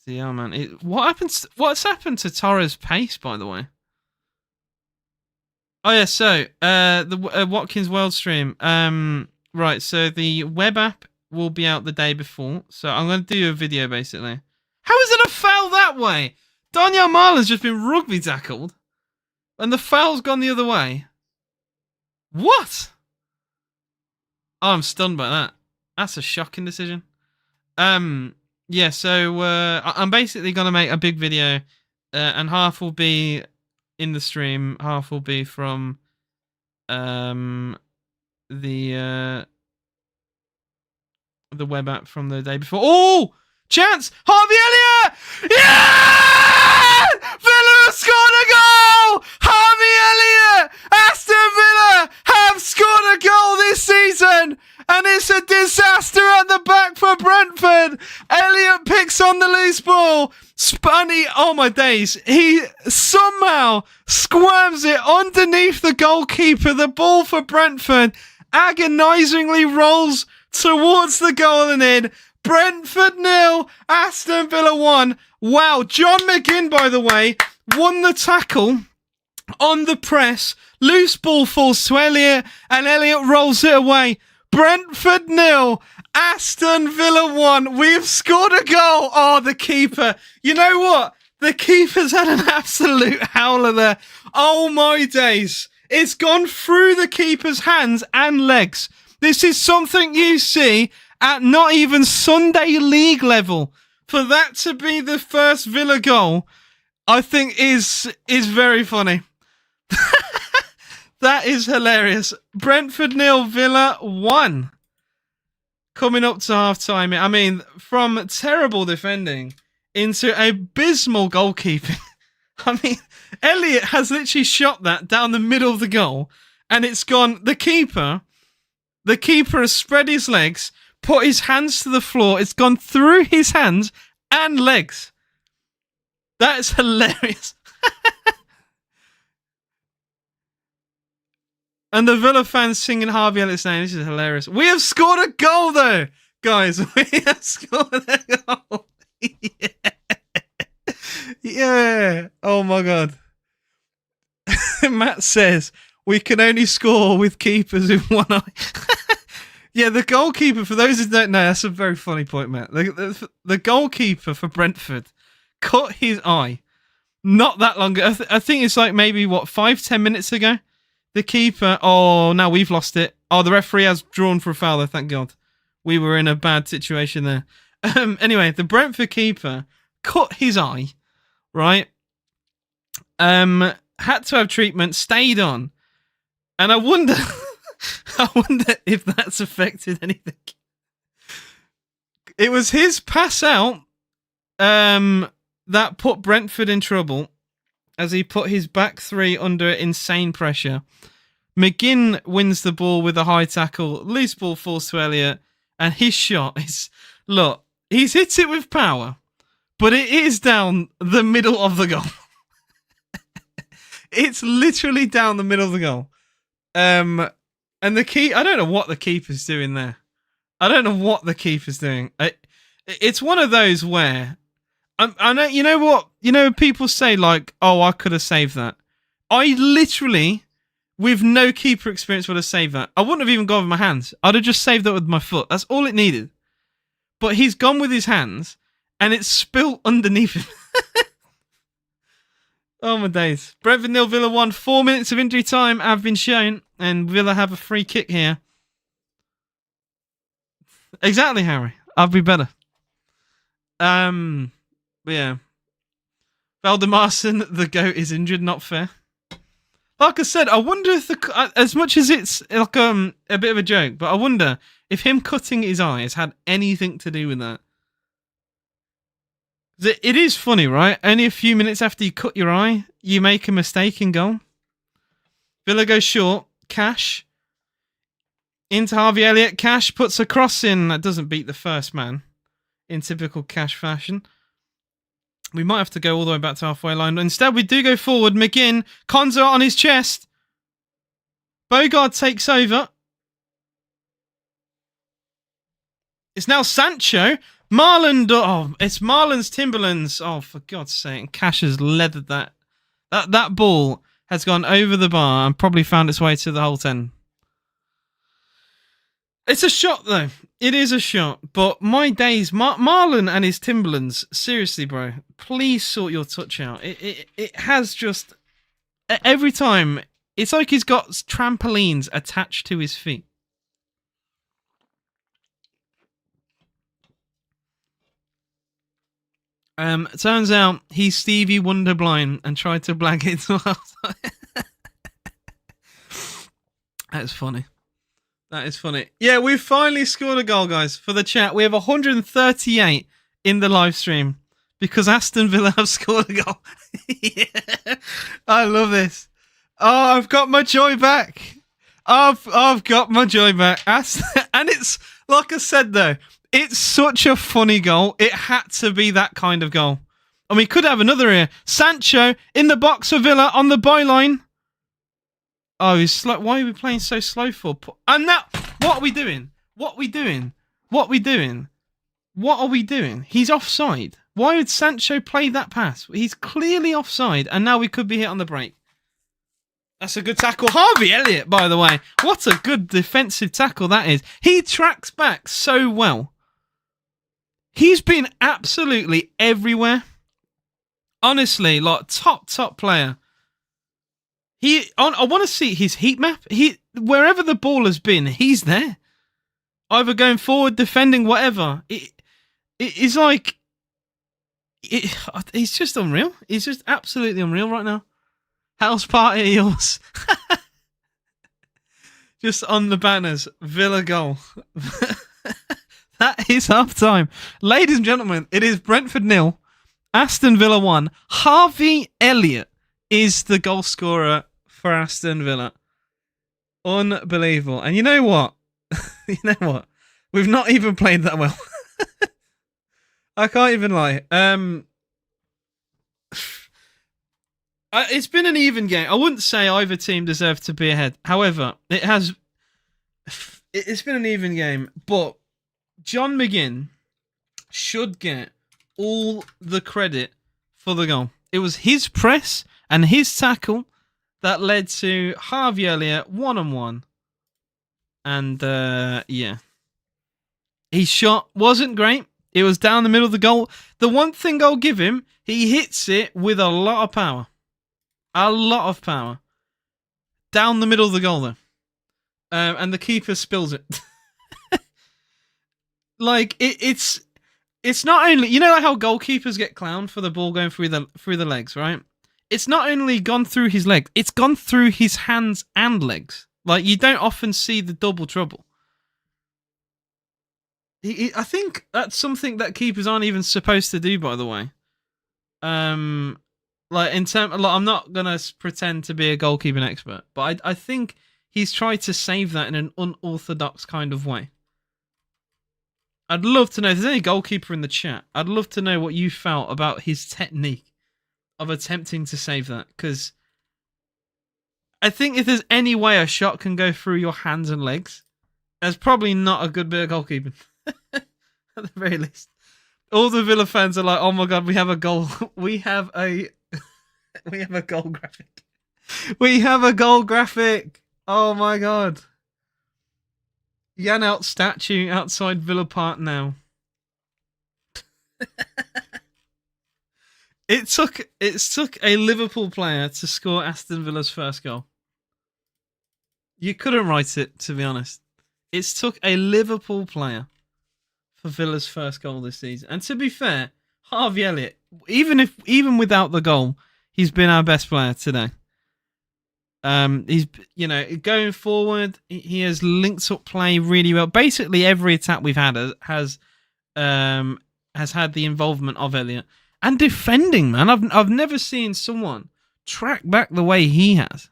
Yeah, man. What's happened to Torres' pace, by the way? Oh yeah. So the Watkins World stream. Right. So the web app will be out the day before. So I'm going to do a video basically. How is it a foul that way? Daniel Marlon's just been rugby tackled. And the foul's gone the other way. What? Oh, I'm stunned by that. That's a shocking decision. Yeah, so I'm basically going to make a big video. And half will be in the stream. Half will be from the web app from the day before. Oh! Chance! Harvey Elliott! Yeah! Villa have scored a goal! Harvey Elliott! Aston Villa have scored a goal this season! And it's a disaster at the back for Brentford! Elliott picks on the loose ball. Spunny, oh my days. He somehow squirms it underneath the goalkeeper. The ball for Brentford agonisingly rolls towards the goal and in. Brentford 0, Aston Villa 1. Wow, John McGinn, by the way, won the tackle on the press. Loose ball falls to Elliott, and Elliott rolls it away. Brentford 0, Aston Villa 1. We've scored a goal. Oh, the keeper. You know what? The keeper's had an absolute howler there. Oh, my days. It's gone through the keeper's hands and legs. This is something you see at not even Sunday League level. For that to be the first Villa goal, I think is very funny. That is hilarious. Brentford 0, Villa 1. Coming up to half-time. I mean, from terrible defending into abysmal goalkeeping. I mean, Elliott has literally shot that down the middle of the goal, and it's gone. The keeper has spread his legs, put his hands to the floor. It's gone through his hands and legs. That is hilarious. And the Villa fans singing Harvey Elliott's name. This is hilarious. We have scored a goal, though, guys. We have scored a goal. Yeah. Oh, my God. Matt says, we can only score with keepers with one eye. Yeah, the goalkeeper, for those who don't know, that's a very funny point, Matt. The goalkeeper for Brentford cut his eye not that long ago. I think it's like maybe, 5-10 minutes ago? The keeper, oh, now we've lost it. Oh, the referee has drawn for a foul, though, thank God. We were in a bad situation there. Anyway, the Brentford keeper cut his eye, right? Had to have treatment, stayed on. And I wonder if that's affected anything. It was his pass out that put Brentford in trouble, as he put his back three under insane pressure. McGinn wins the ball with a high tackle. Loose ball falls to Elliott. And his shot is... Look, he's hit it with power. But it is down the middle of the goal. It's literally down the middle of the goal. And the key... I don't know what the keeper's doing there. I don't know what the keeper's doing. It's one of those where... I know, you know what? You know, people say like, oh, I could have saved that. I literally, with no keeper experience, would have saved that. I wouldn't have even gone with my hands. I'd have just saved that with my foot. That's all it needed. But he's gone with his hands, and it's spilt underneath him. Oh, my days. Brentford 0, Villa 1. 4 minutes of injury time have been shown, and Villa have a free kick here. Exactly, Harry. I'll be better. Yeah. Valdemarson, the GOAT, is injured. Not fair. Like I said, I wonder if as much as it's like a bit of a joke, but I wonder if him cutting his eye has had anything to do with that. It is funny, right? Only a few minutes after you cut your eye, you make a mistake in goal. Villa goes short. Cash into Harvey Elliott. Cash puts a cross in that doesn't beat the first man in typical Cash fashion. We might have to go all the way back to halfway line. Instead, we do go forward. McGinn, Konza on his chest. Bogard takes over. It's now Sancho. Marlon, it's Marlon's Timberlands. Oh, for God's sake. Cash has leathered that. That ball has gone over the bar and probably found its way to the hole 10. It's a shot, though. It is a shot. But my days, Marlon and his Timberlands, seriously, bro, please sort your touch out. It has just... Every time, it's like he's got trampolines attached to his feet. Turns out he's Stevie Wonder blind and tried to blag it to us. That's funny. That is funny. Yeah, we've finally scored a goal, guys, for the chat. We have 138 in the live stream because Aston Villa have scored a goal. Yeah, I love this. Oh, I've got my joy back. I've got my joy back. And it's, like I said, though, it's such a funny goal. It had to be that kind of goal. And we could have another here. Sancho in the box for Villa on the byline. Oh, he's slow. Why are we playing so slow for? And now, what are we doing? What are we doing? What are we doing? What are we doing? He's offside. Why would Sancho play that pass? He's clearly offside, and now we could be hit on the break. That's a good tackle. Harvey Elliott, by the way. What a good defensive tackle that is. He tracks back so well. He's been absolutely everywhere. Honestly, like top player. I want to see his heat map. Wherever the ball has been, he's there. Either going forward, defending, whatever. It's like he's just unreal. He's just absolutely unreal right now. House party yours. Just on the banners, Villa goal. That is half time. Ladies and gentlemen, it is Brentford 0, Aston Villa 1. Harvey Elliott is the goal scorer for Aston Villa. Unbelievable. And you know what? We've not even played that well. I can't even lie. It's been an even game. I wouldn't say either team deserved to be ahead. However, it's been an even game. But John McGinn should get all the credit for the goal. It was his press and his tackle that led to Harvey Elliott 1-on-1. And yeah. His shot wasn't great. It was down the middle of the goal. The one thing I'll give him, he hits it with a lot of power. A lot of power. Down the middle of the goal, though. And the keeper spills it. Like, it's not only... You know like how goalkeepers get clowned for the ball going through the legs, right? It's not only gone through his legs, it's gone through his hands and legs. Like, you don't often see the double trouble. I think that's something that keepers aren't even supposed to do, by the way. Like I'm not gonna pretend to be a goalkeeping expert, but I think he's tried to save that in an unorthodox kind of way. I'd love to know if there's any goalkeeper in the chat. I'd love to know what you felt about his technique of attempting to save that, because I think if there's any way a shot can go through your hands and legs, there's probably not a good bit of goalkeeping. At the very least. All the Villa fans are like, oh my god, we have a goal. We have a goal graphic. We have a goal graphic. Oh my god. Jan out statue outside Villa Park now. It took a Liverpool player to score Aston Villa's first goal. You couldn't write it, to be honest. It took a Liverpool player for Villa's first goal this season. And to be fair, Harvey Elliott, even without the goal, he's been our best player today. He's going forward, he has linked up play really well. Basically, every attack we've had has had the involvement of Elliott. And defending, man, I've never seen someone track back the way he has.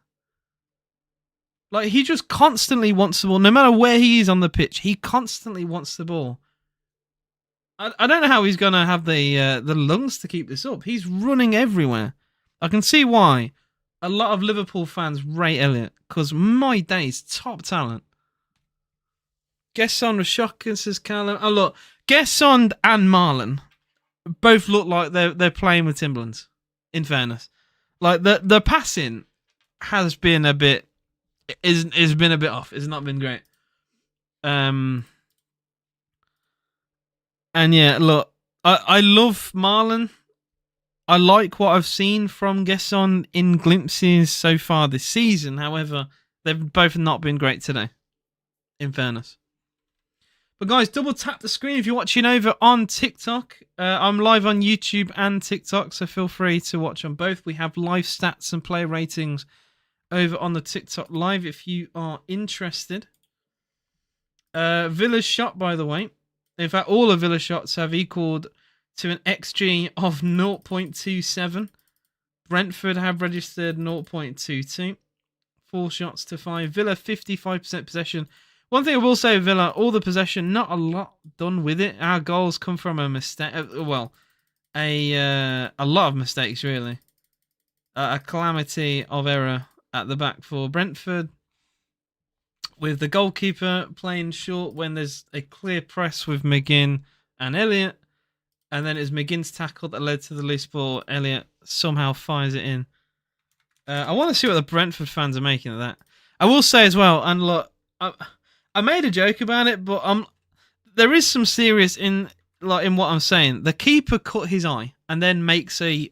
Like, he just constantly wants the ball. No matter where he is on the pitch, he constantly wants the ball. I don't know how he's going to have the lungs to keep this up. He's running everywhere. I can see why a lot of Liverpool fans rate Elliott, because my days, top talent. Gesson was shocking, says Callum. Oh, look, Gesson and Marlon both look like they're playing with Timberlands, in fairness. Like, the passing has been a bit... It's been a bit off. It's not been great. And yeah, look, I love Marlon. I like what I've seen from Gesson in glimpses so far this season. However, they've both not been great today, in fairness. But guys, double tap the screen if you're watching over on TikTok. I'm live on YouTube and TikTok, so feel free to watch on both. We have live stats and player ratings over on the TikTok live if you are interested. Villa's shot, by the way. In fact, all of Villa's shots have equaled to an XG of 0.27. Brentford have registered 0.22. 4 shots to 5. Villa 55% possession. One thing I will say, Villa, all the possession, not a lot done with it. Our goals come from a mistake. Well, a lot of mistakes, really. A calamity of error at the back for Brentford, with the goalkeeper playing short when there's a clear press with McGinn and Elliott. And then it was McGinn's tackle that led to the loose ball. Elliott somehow fires it in. I want to see what the Brentford fans are making of that. I will say as well, and look, I made a joke about it, but there is some serious in what I'm saying. The keeper cut his eye and then makes a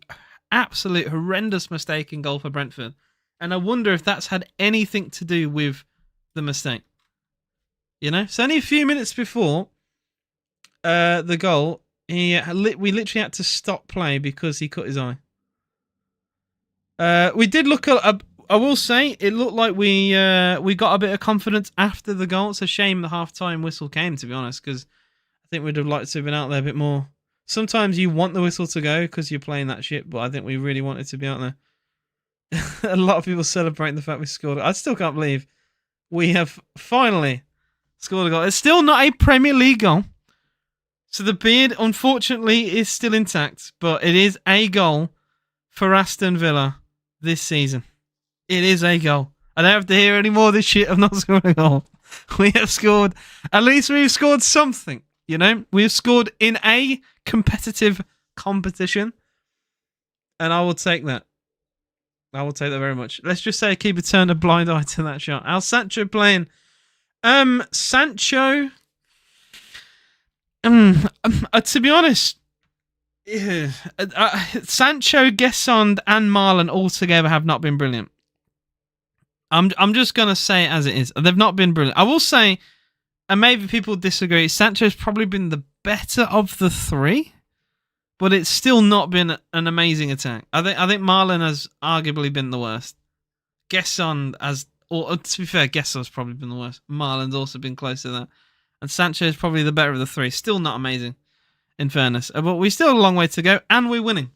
absolute horrendous mistake in goal for Brentford. And I wonder if that's had anything to do with the mistake. You know, it's only a few minutes before the goal. We literally had to stop play because he cut his eye. We did look at. I will say it looked like we got a bit of confidence after the goal. It's a shame the half-time whistle came, to be honest, because I think we'd have liked to have been out there a bit more. Sometimes you want the whistle to go because you're playing that shit, but I think we really wanted to be out there. A lot of people celebrating the fact we scored. I still can't believe we have finally scored a goal. It's still not a Premier League goal. So the beard, unfortunately, is still intact, but it is a goal for Aston Villa this season. It is a goal. I don't have to hear any more of this shit of not scoring a goal. We have scored. At least we've scored something, you know? We've scored in a competitive competition, and I will take that. I will take that very much. Let's just say keeper turned a blind eye to that shot. How's Sancho playing? Sancho... to be honest, Sancho, Gesson, and Marlon altogether have not been brilliant. I'm just gonna say it as it is. They've not been brilliant. I will say, and maybe people disagree, Sancho's probably been the better of the three, but it's still not been an amazing attack. I think Marlon has arguably been the worst. Gesson to be fair, Gesson's probably been the worst. Marlon's also been close to that. And Sancho is probably the better of the three. Still not amazing, in fairness. But we still have a long way to go, and we're winning.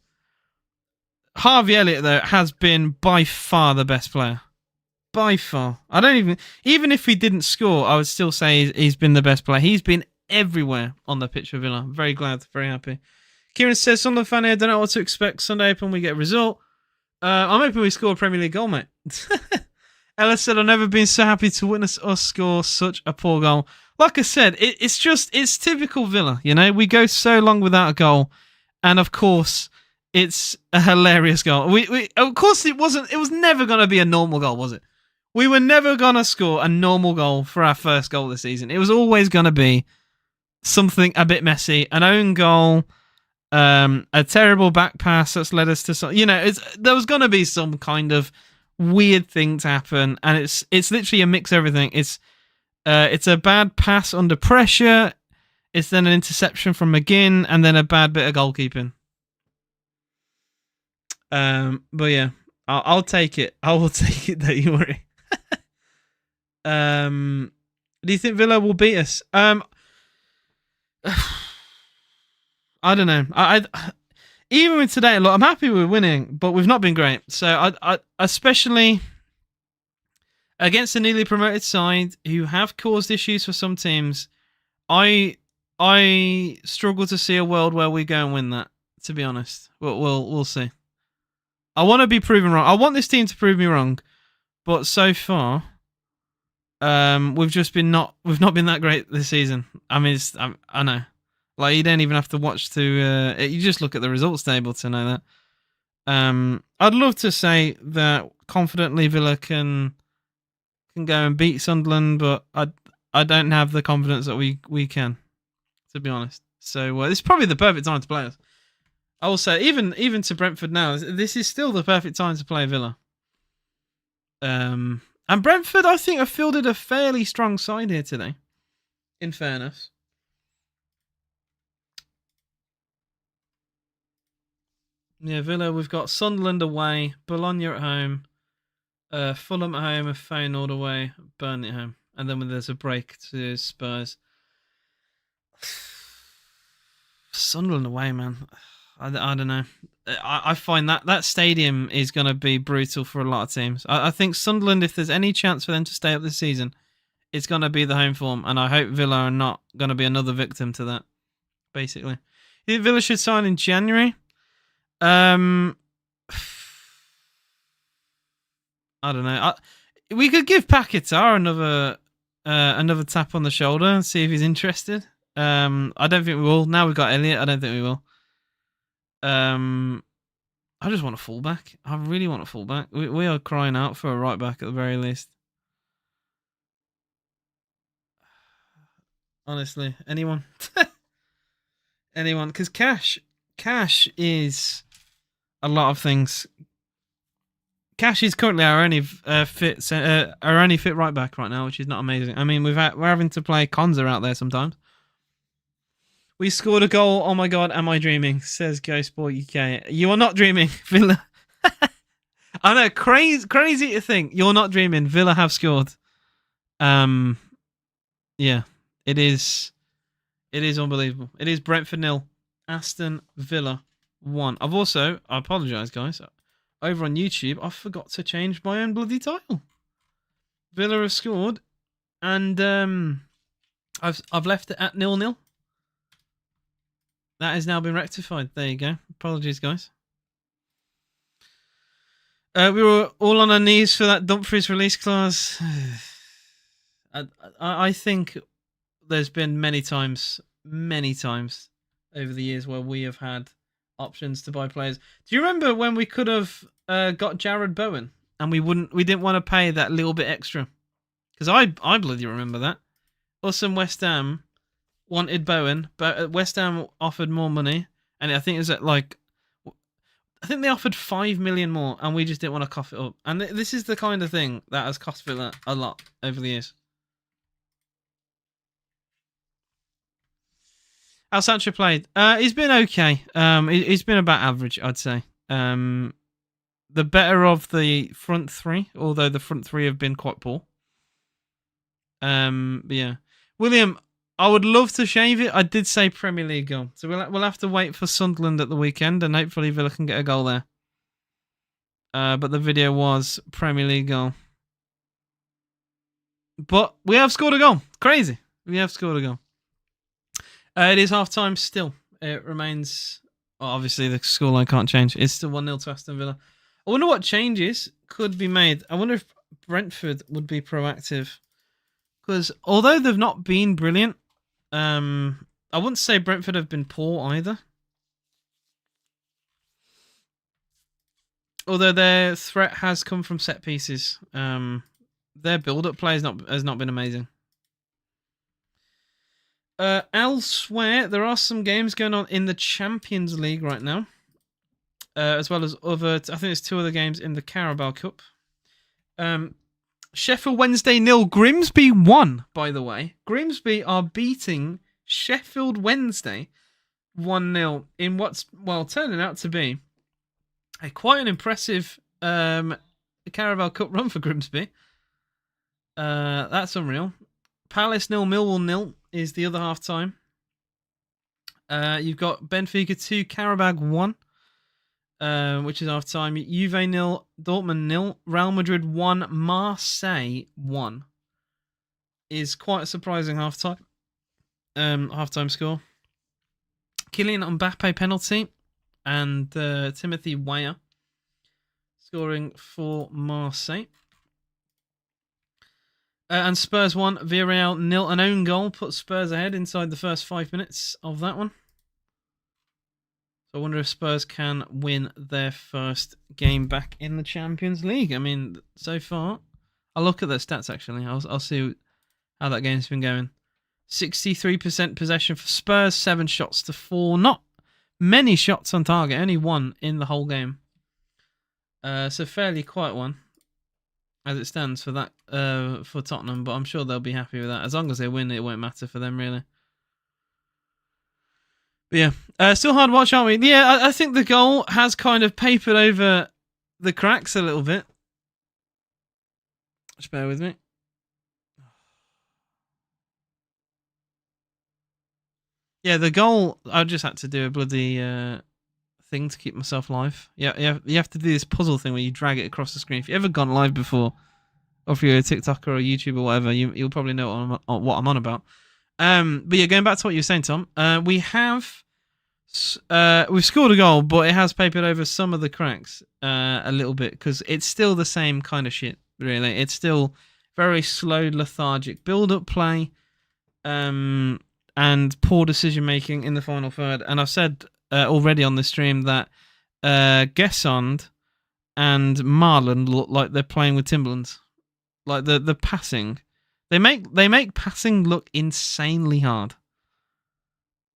Harvey Elliott, though, has been by far the best player. By far. I don't even if he didn't score, I would still say he's been the best player. He's been everywhere on the pitch for Villa. I'm very glad, very happy. Kieran says, Sunderland fan here, I don't know what to expect. Sunday open, we get a result. I'm hoping we score a Premier League goal, mate. Ella said, I've never been so happy to witness us score such a poor goal. Like I said, it's typical Villa, you know? We go so long without a goal, and of course, it's a hilarious goal. Of course, it was never going to be a normal goal, was it? We were never going to score a normal goal for our first goal this season. It was always going to be something a bit messy, an own goal, a terrible back pass that's led us to some, you know, there was going to be some kind of weird thing to happen, and it's literally a mix of everything. It's a bad pass under pressure. It's then an interception from McGinn, and then a bad bit of goalkeeping. But yeah, I'll take it. I will take it. Don't you worry. Do you think Villa will beat us? I don't know. I even with today, look, I'm happy we're winning, but we've not been great. So I especially against a newly promoted side who have caused issues for some teams, I struggle to see a world where we go and win that. To be honest, we'll see. I want to be proven wrong. I want this team to prove me wrong, but so far, we've not been that great this season. I mean, I know, like you don't even have to watch to. You just look at the results table to know that. I'd love to say that confidently Villa can go and beat Sunderland, but I don't have the confidence that we can, to be honest. So this is probably the perfect time to play us. I will say, even to Brentford now, this is still the perfect time to play Villa. And Brentford, I think, have fielded a fairly strong side here today, in fairness. Yeah, Villa, we've got Sunderland away, Bologna at home, Fulham at home, and Feyenoord away, Burnley at home. And then when there's a break to Spurs. Sunderland away, man. I don't know. I find that stadium is going to be brutal for a lot of teams. I think Sunderland, if there's any chance for them to stay up this season, it's going to be the home form. And I hope Villa are not going to be another victim to that, basically. You think Villa should sign in January? I don't know. We could give Paquetá another tap on the shoulder and see if he's interested. I don't think we will. Now we've got Elliot. I don't think we will. I just want a fullback. I really want a fullback. We are crying out for a right back at the very least. Honestly, anyone, anyone, because cash is a lot of things. Cash is currently our only fit right back right now, which is not amazing. I mean, we're having to play Konza out there sometimes. We scored a goal. Oh my god, am I dreaming? Says Ghost Boy UK. You are not dreaming, Villa. I know, crazy to think you're not dreaming. Villa have scored. Yeah, it is unbelievable. It is Brentford 0, Aston Villa 1. I apologise, guys. Over on YouTube, I forgot to change my own bloody title. Villa have scored, and I've left it at 0-0. That has now been rectified. There you go. Apologies, guys. We were all on our knees for that Dumfries release clause. I think there's been many times over the years where we have had options to buy players. Do you remember when we could have got Jared Bowen and we didn't want to pay that little bit extra? Because I bloody remember that. Awesome West Ham wanted Bowen, but West Ham offered more money, and I think it was at I think they offered 5 million more, and we just didn't want to cough it up. And this is the kind of thing that has cost Villa a lot over the years. How Sancho played? He's been okay. He's been about average, I'd say. The better of the front three, although the front three have been quite poor. But yeah, William, I would love to shave it. I did say Premier League goal, so we'll have to wait for Sunderland at the weekend, and hopefully Villa can get a goal there. But the video was Premier League goal. But we have scored a goal. Crazy. We have scored a goal. It is half time still. It remains. Well, obviously, the scoreline can't change. It's still 1-0 to Aston Villa. I wonder what changes could be made. I wonder if Brentford would be proactive. Because although they've not been brilliant, I wouldn't say Brentford have been poor either. Although their threat has come from set pieces. Their build-up play has not been amazing. Elsewhere, there are some games going on in the Champions League right now. As well as I think there's 2 other games in the Carabao Cup. Sheffield Wednesday 0, Grimsby 1, by the way. Grimsby are beating Sheffield Wednesday 1-0 in what's, turning out to be quite an impressive Carabao Cup run for Grimsby. That's unreal. Palace 0, Millwall 0 is the other half time. You've got Benfica 2, Carabao 1. Which is half time. Juve 0, Dortmund 0, Real Madrid 1, Marseille 1. Is quite a surprising half time. Half-time score. Kylian Mbappe penalty, and Timothy Weah scoring for Marseille. And Spurs 1, Villarreal 0. An own goal put Spurs ahead inside the first 5 minutes of that one. I wonder if Spurs can win their first game back in the Champions League. I mean, so far, I'll look at their stats actually. I'll see how that game's been going. 63% possession for Spurs, 7 shots to 4. Not many shots on target, only 1 in the whole game. So fairly quiet one as it stands for that for Tottenham, but I'm sure they'll be happy with that. As long as they win, it won't matter for them really. But yeah, still hard to watch, aren't we? Yeah, I think the goal has kind of papered over the cracks a little bit. Just bear with me. Yeah, the goal, I just had to do a bloody thing to keep myself live. Yeah, you have to do this puzzle thing where you drag it across the screen. If you've ever gone live before, or if you're a TikToker or a YouTuber or whatever, you'll probably know what I'm on about. But yeah, going back to what you were saying, Tom, we've scored a goal, but it has papered over some of the cracks a little bit because it's still the same kind of shit. Really, it's still very slow, lethargic build-up play. and poor decision making in the final third. And I've said already on the stream that Gesond and Marlon look like they're playing with Timberlands. Like the passing, they make passing look insanely hard.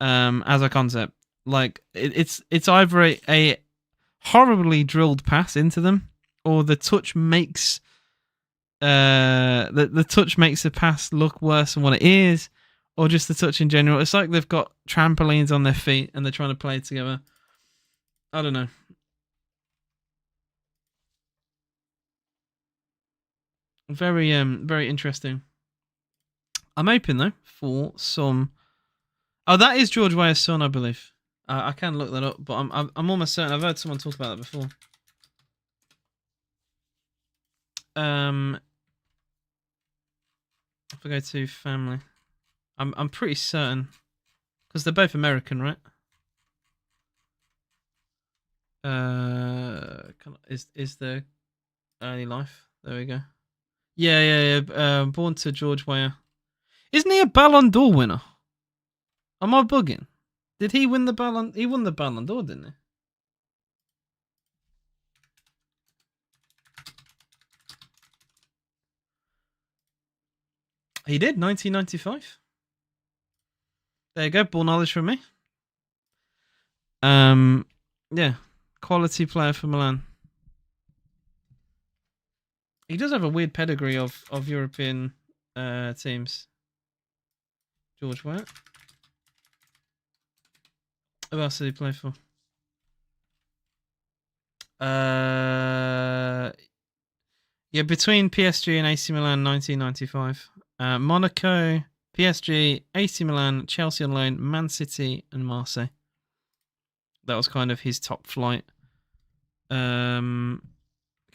As a concept, like it's either a horribly drilled pass into them, or the touch makes the touch makes the pass look worse than what it is, or just the touch in general. It's like they've got trampolines on their feet and they're trying to play together. I don't know. Very interesting. I'm hoping though for some. Oh, that is George Weah's son, I believe. I can look that up, but I'm almost certain I've heard someone talk about that before. If I go to family, I'm pretty certain because they're both American, right? Is the early life? There we go. Yeah. Born to George Weah. Isn't he a Ballon d'Or winner? Am I bugging? Did he win the Ballon? He won the Ballon d'Or, didn't he? He did, 1995. There you go, ball knowledge from me. Yeah, quality player for Milan. He does have a weird pedigree of European teams. George Weah. Who else did he play for? Yeah, between PSG and AC Milan, 1995. Monaco, PSG, AC Milan, Chelsea on loan, Man City, and Marseille. That was kind of his top flight career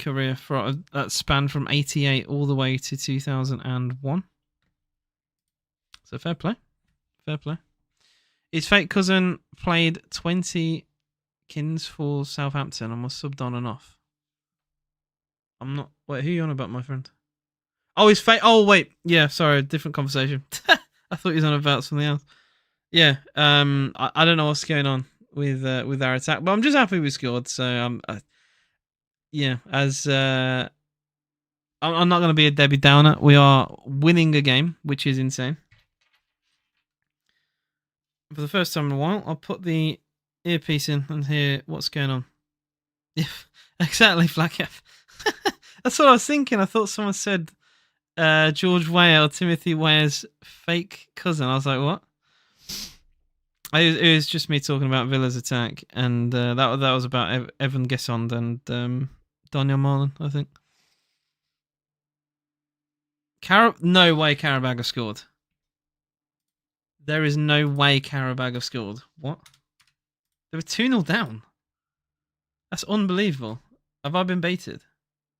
that spanned from 88 all the way to 2001. So fair play. His fake cousin played 20 kins for Southampton and was subbed on and off. I'm not. Wait, who are you on about, my friend? Oh, his fake. Oh, wait. Yeah, sorry, different conversation. I thought he was on about something else. Yeah. I don't know what's going on with our attack, but I'm just happy we scored. So yeah. As I'm not going to be a Debbie Downer. We are winning a game, which is insane. For the first time in a while, I'll put the earpiece in and hear what's going on. Yeah, exactly, Black F. That's what I was thinking. I thought someone said George Weah or Timothy Weah's fake cousin. I was like, what? It was just me talking about Villa's attack, and that was about Evan Gesond and Daniel Marlon, I think. No way Carabao have scored. There is no way Carabao have scored. What? They were 2-0 down. That's unbelievable. Have I been baited?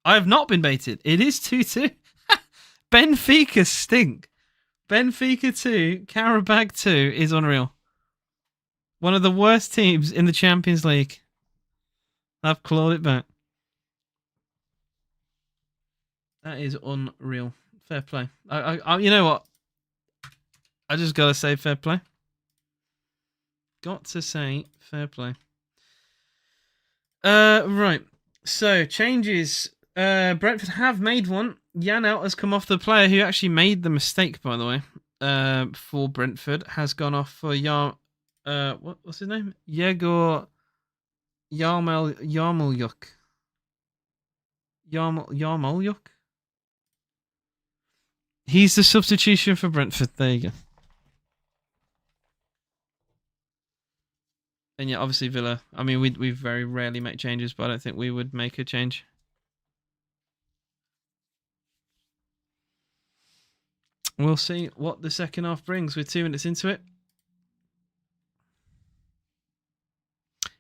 I have not been baited. It is 2-2. Benfica stink. Benfica 2, Carabao 2 is unreal. One of the worst teams in the Champions League. I've clawed it back. That is unreal. Fair play. I you know what? I just gotta say fair play. Got to say fair play. Right. So changes. Brentford have made one. Janelt has come off. The player who actually made the mistake, by the way, for Brentford has gone off for what's his name? Yegor Yarmolyuk. Yarmolyuk. He's the substitution for Brentford. There you go. And yeah, obviously Villa. I mean, we very rarely make changes, but I don't think we would make a change. We'll see what the second half brings. We're 2 minutes into it.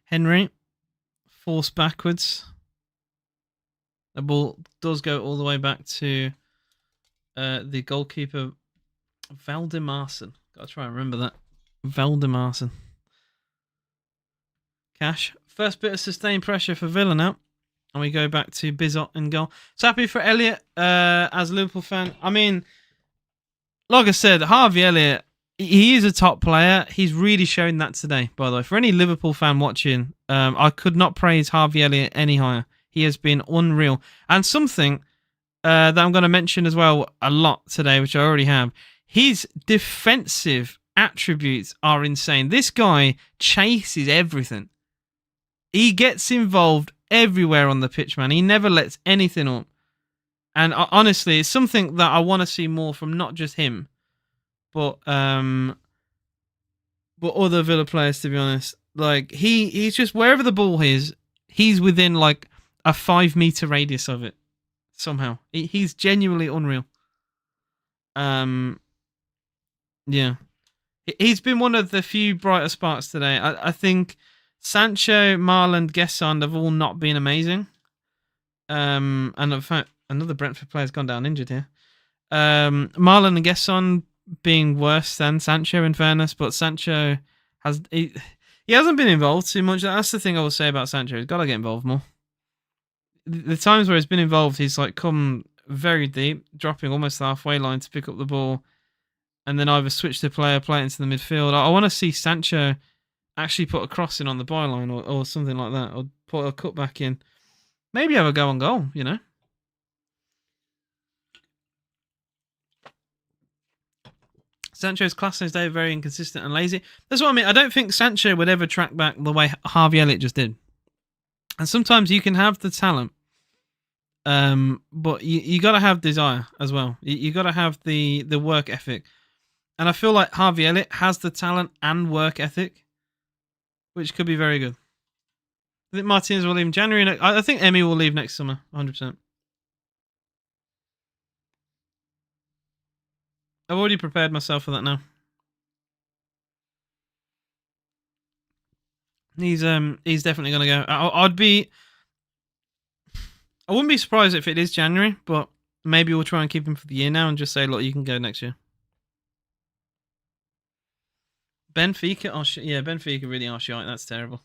Henry, forced backwards. The ball does go all the way back to the goalkeeper, Valdemarson. Got to try and remember that. Valdemarson. Cash. First bit of sustained pressure for Villa now. And we go back to Bizot in goal. So happy for Elliot as a Liverpool fan. I mean, like I said, Harvey Elliott, He is a top player. He's really shown that today, by the way. For any Liverpool fan watching, I could not praise Harvey Elliott any higher. He has been unreal. And something that I'm going to mention as well a lot today, which I already have, his defensive attributes are insane. This guy chases everything. He gets involved everywhere on the pitch, man. He never lets anything up. And honestly, it's something that I want to see more from not just him, but other Villa players, to be honest. Like he's just wherever the ball is, he's within like a 5-meter radius of it. Somehow, he's genuinely unreal. Yeah, he's been one of the few brighter sparks today. I think Sancho, Marlon, Gesson have all not been amazing. And in fact, another Brentford player's gone down injured here. Marlon and Gesson being worse than Sancho, in fairness, but Sancho he hasn't been involved too much. That's the thing I will say about Sancho. He's got to get involved more. The times where he's been involved, he's like come very deep, dropping almost the halfway line to pick up the ball, and then either switch the player, play it into the midfield. I want to see Sancho actually put a cross in on the byline or something like that, or put a cut back in. Maybe have a go on goal, you know. Sancho's class in his day, very inconsistent and lazy. That's what I mean. I don't think Sancho would ever track back the way Harvey Elliott just did. And sometimes you can have the talent, but you got to have desire as well. You got to have the work ethic. And I feel like Harvey Elliott has the talent and work ethic, which could be very good. I think Martinez will leave in January. I think Emmy will leave next summer, 100%. I've already prepared myself for that now. He's definitely going to go. I wouldn't be surprised if it is January, but maybe we'll try and keep him for the year now and just say, look, you can go next year. Benfica, Benfica really are shite. That's terrible.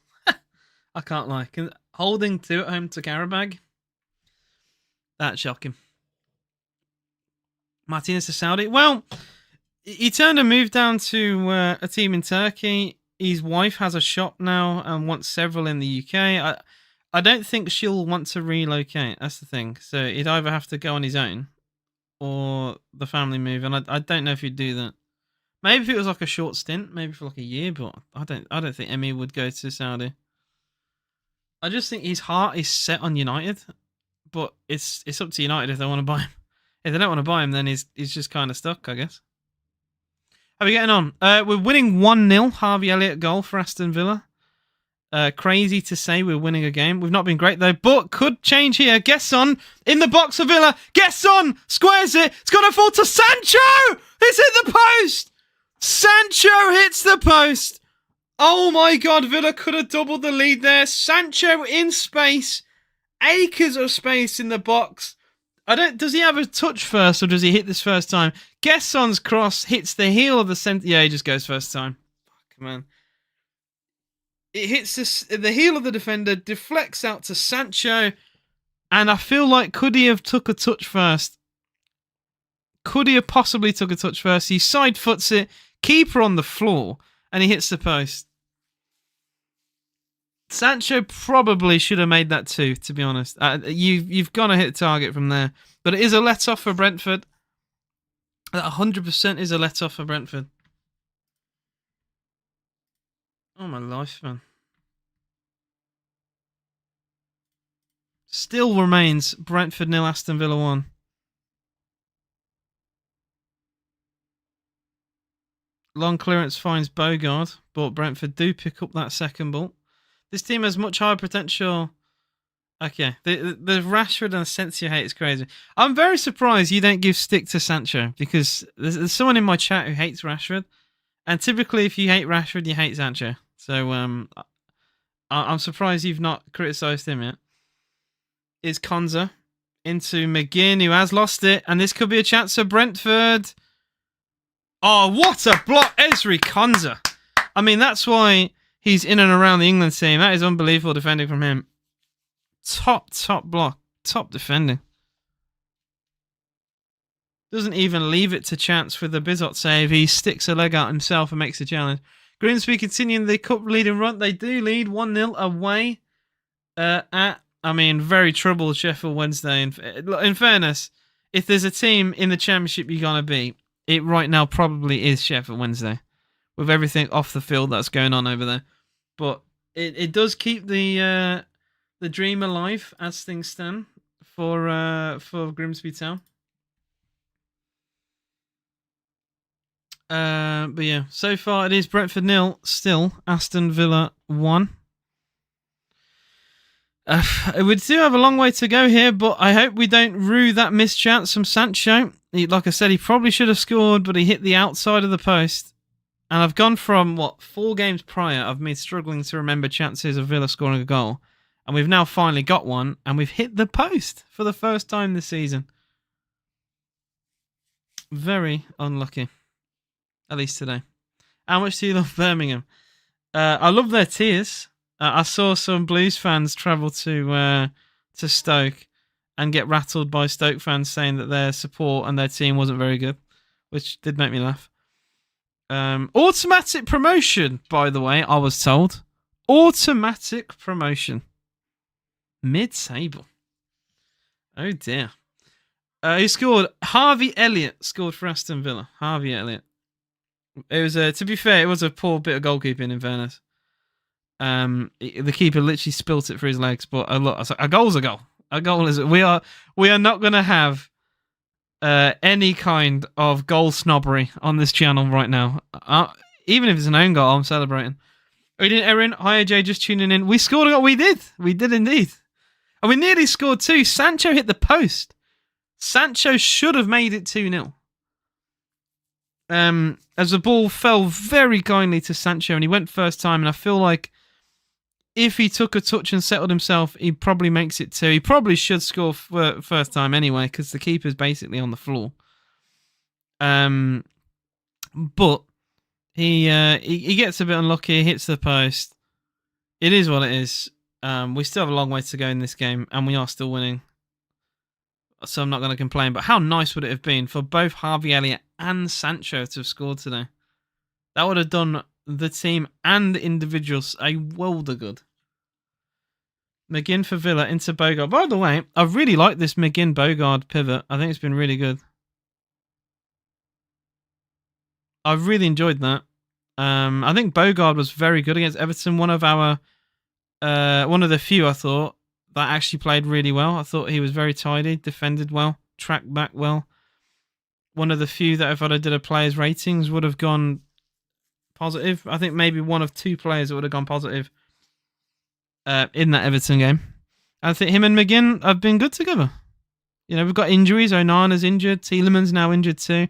I can't lie. Holding 2 at home to Carabao, that's shocking. Martinez to Saudi. Well, he turned a move down to a team in Turkey. His wife has a shop now and wants several in the UK. I don't think she'll want to relocate. That's the thing. So he'd either have to go on his own or the family move. And I don't know if he'd do that. Maybe if it was like a short stint, maybe for like a year, but I don't think Emmy would go to Saudi. I just think his heart is set on United, but it's up to United if they want to buy him. If they don't want to buy him, then he's just kind of stuck, I guess. How are we getting on? We're winning 1-0. Harvey Elliott goal for Aston Villa. Crazy to say we're winning a game. We've not been great though, but could change here. Gesson in the box for Villa. Gesson squares it. It's going to fall to Sancho. It's hit the post. Sancho hits the post. Oh my God, Villa could have doubled the lead there. Sancho in space. Acres of space in the box. Does he have a touch first or does he hit this first time? Gesson's cross hits the heel of the centre. Yeah, he just goes first time. Fuck, man. It hits the heel of the defender, deflects out to Sancho, and I feel like could he have took a touch first? Could he have possibly took a touch first? He side foots it, keeper on the floor, and he hits the post. Sancho probably should have made that too, to be honest. You've got to hit target from there. But it is a let-off for Brentford. That 100% is a let-off for Brentford. Oh, my life, man. Still remains Brentford 0, Aston Villa 1. Long clearance finds Bogard, but Brentford do pick up that second ball. This team has much higher potential. Okay, the Rashford and Asensio hate is crazy. I'm very surprised you don't give stick to Sancho because there's someone in my chat who hates Rashford, and typically if you hate Rashford, you hate Sancho. So I'm surprised you've not criticised him yet. Is Konza into McGinn, who has lost it, and this could be a chance for Brentford. Oh, what a block, Ezri Konza. I mean, that's why he's in and around the England team. That is unbelievable defending from him. Top block. Top defending. Doesn't even leave it to chance with the Bizot save. He sticks a leg out himself and makes the challenge. Grimsby continuing the cup leading run. They do lead 1-0 away very troubled Sheffield Wednesday. In fairness, if there's a team in the Championship you're going to beat, it right now probably is Sheffield Wednesday, with everything off the field that's going on over there. But it does keep the dream alive as things stand for Grimsby Town. But yeah, so far it is Brentford 0, still Aston Villa 1. We do have a long way to go here, but I hope we don't rue that missed chance from Sancho. Like I said, he probably should have scored, but he hit the outside of the post. And I've gone from, 4 games prior of me struggling to remember chances of Villa scoring a goal. And we've now finally got one, and we've hit the post for the first time this season. Very unlucky. At least today. How much do you love Birmingham? I love their tears. I saw some Blues fans travel to Stoke and get rattled by Stoke fans saying that their support and their team wasn't very good, which did make me laugh. Automatic promotion, by the way, I was told. Automatic promotion. Mid-table. Oh dear. Who scored? Harvey Elliott scored for Aston Villa. Harvey Elliott. It was to be fair, it was a poor bit of goalkeeping in fairness. The keeper literally spilt it for his legs, but a goal's a goal. A goal is we are not going to have any kind of goal snobbery on this channel right now. Even if it's an own goal, I'm celebrating. We didn't, Erin. Hi, AJ, just tuning in. We scored a goal. We did indeed, and we nearly scored 2. Sancho hit the post. Sancho should have made it 2-0. As the ball fell very kindly to Sancho, and he went first time, and I feel like if he took a touch and settled himself, he probably makes it 2. He probably should score first time anyway, because the keeper's basically on the floor. But he gets a bit unlucky, hits the post. It is what it is. We still have a long way to go in this game, and we are still winning. So I'm not going to complain. But how nice would it have been for both Harvey Elliott and Sancho to have scored today? That would have done the team and the individuals a world of good. McGinn for Villa into Bogard. By the way, I really like this McGinn-Bogard pivot. I think it's been really good. I've really enjoyed that. I think Bogard was very good against Everton. One of the few I thought that actually played really well. I thought he was very tidy, defended well, tracked back well. One of the few that if I did a player's ratings would have gone positive. I think maybe one of 2 players that would have gone positive in that Everton game. I think him and McGinn have been good together. You know, we've got injuries. Onana's injured. Tielemans now injured too.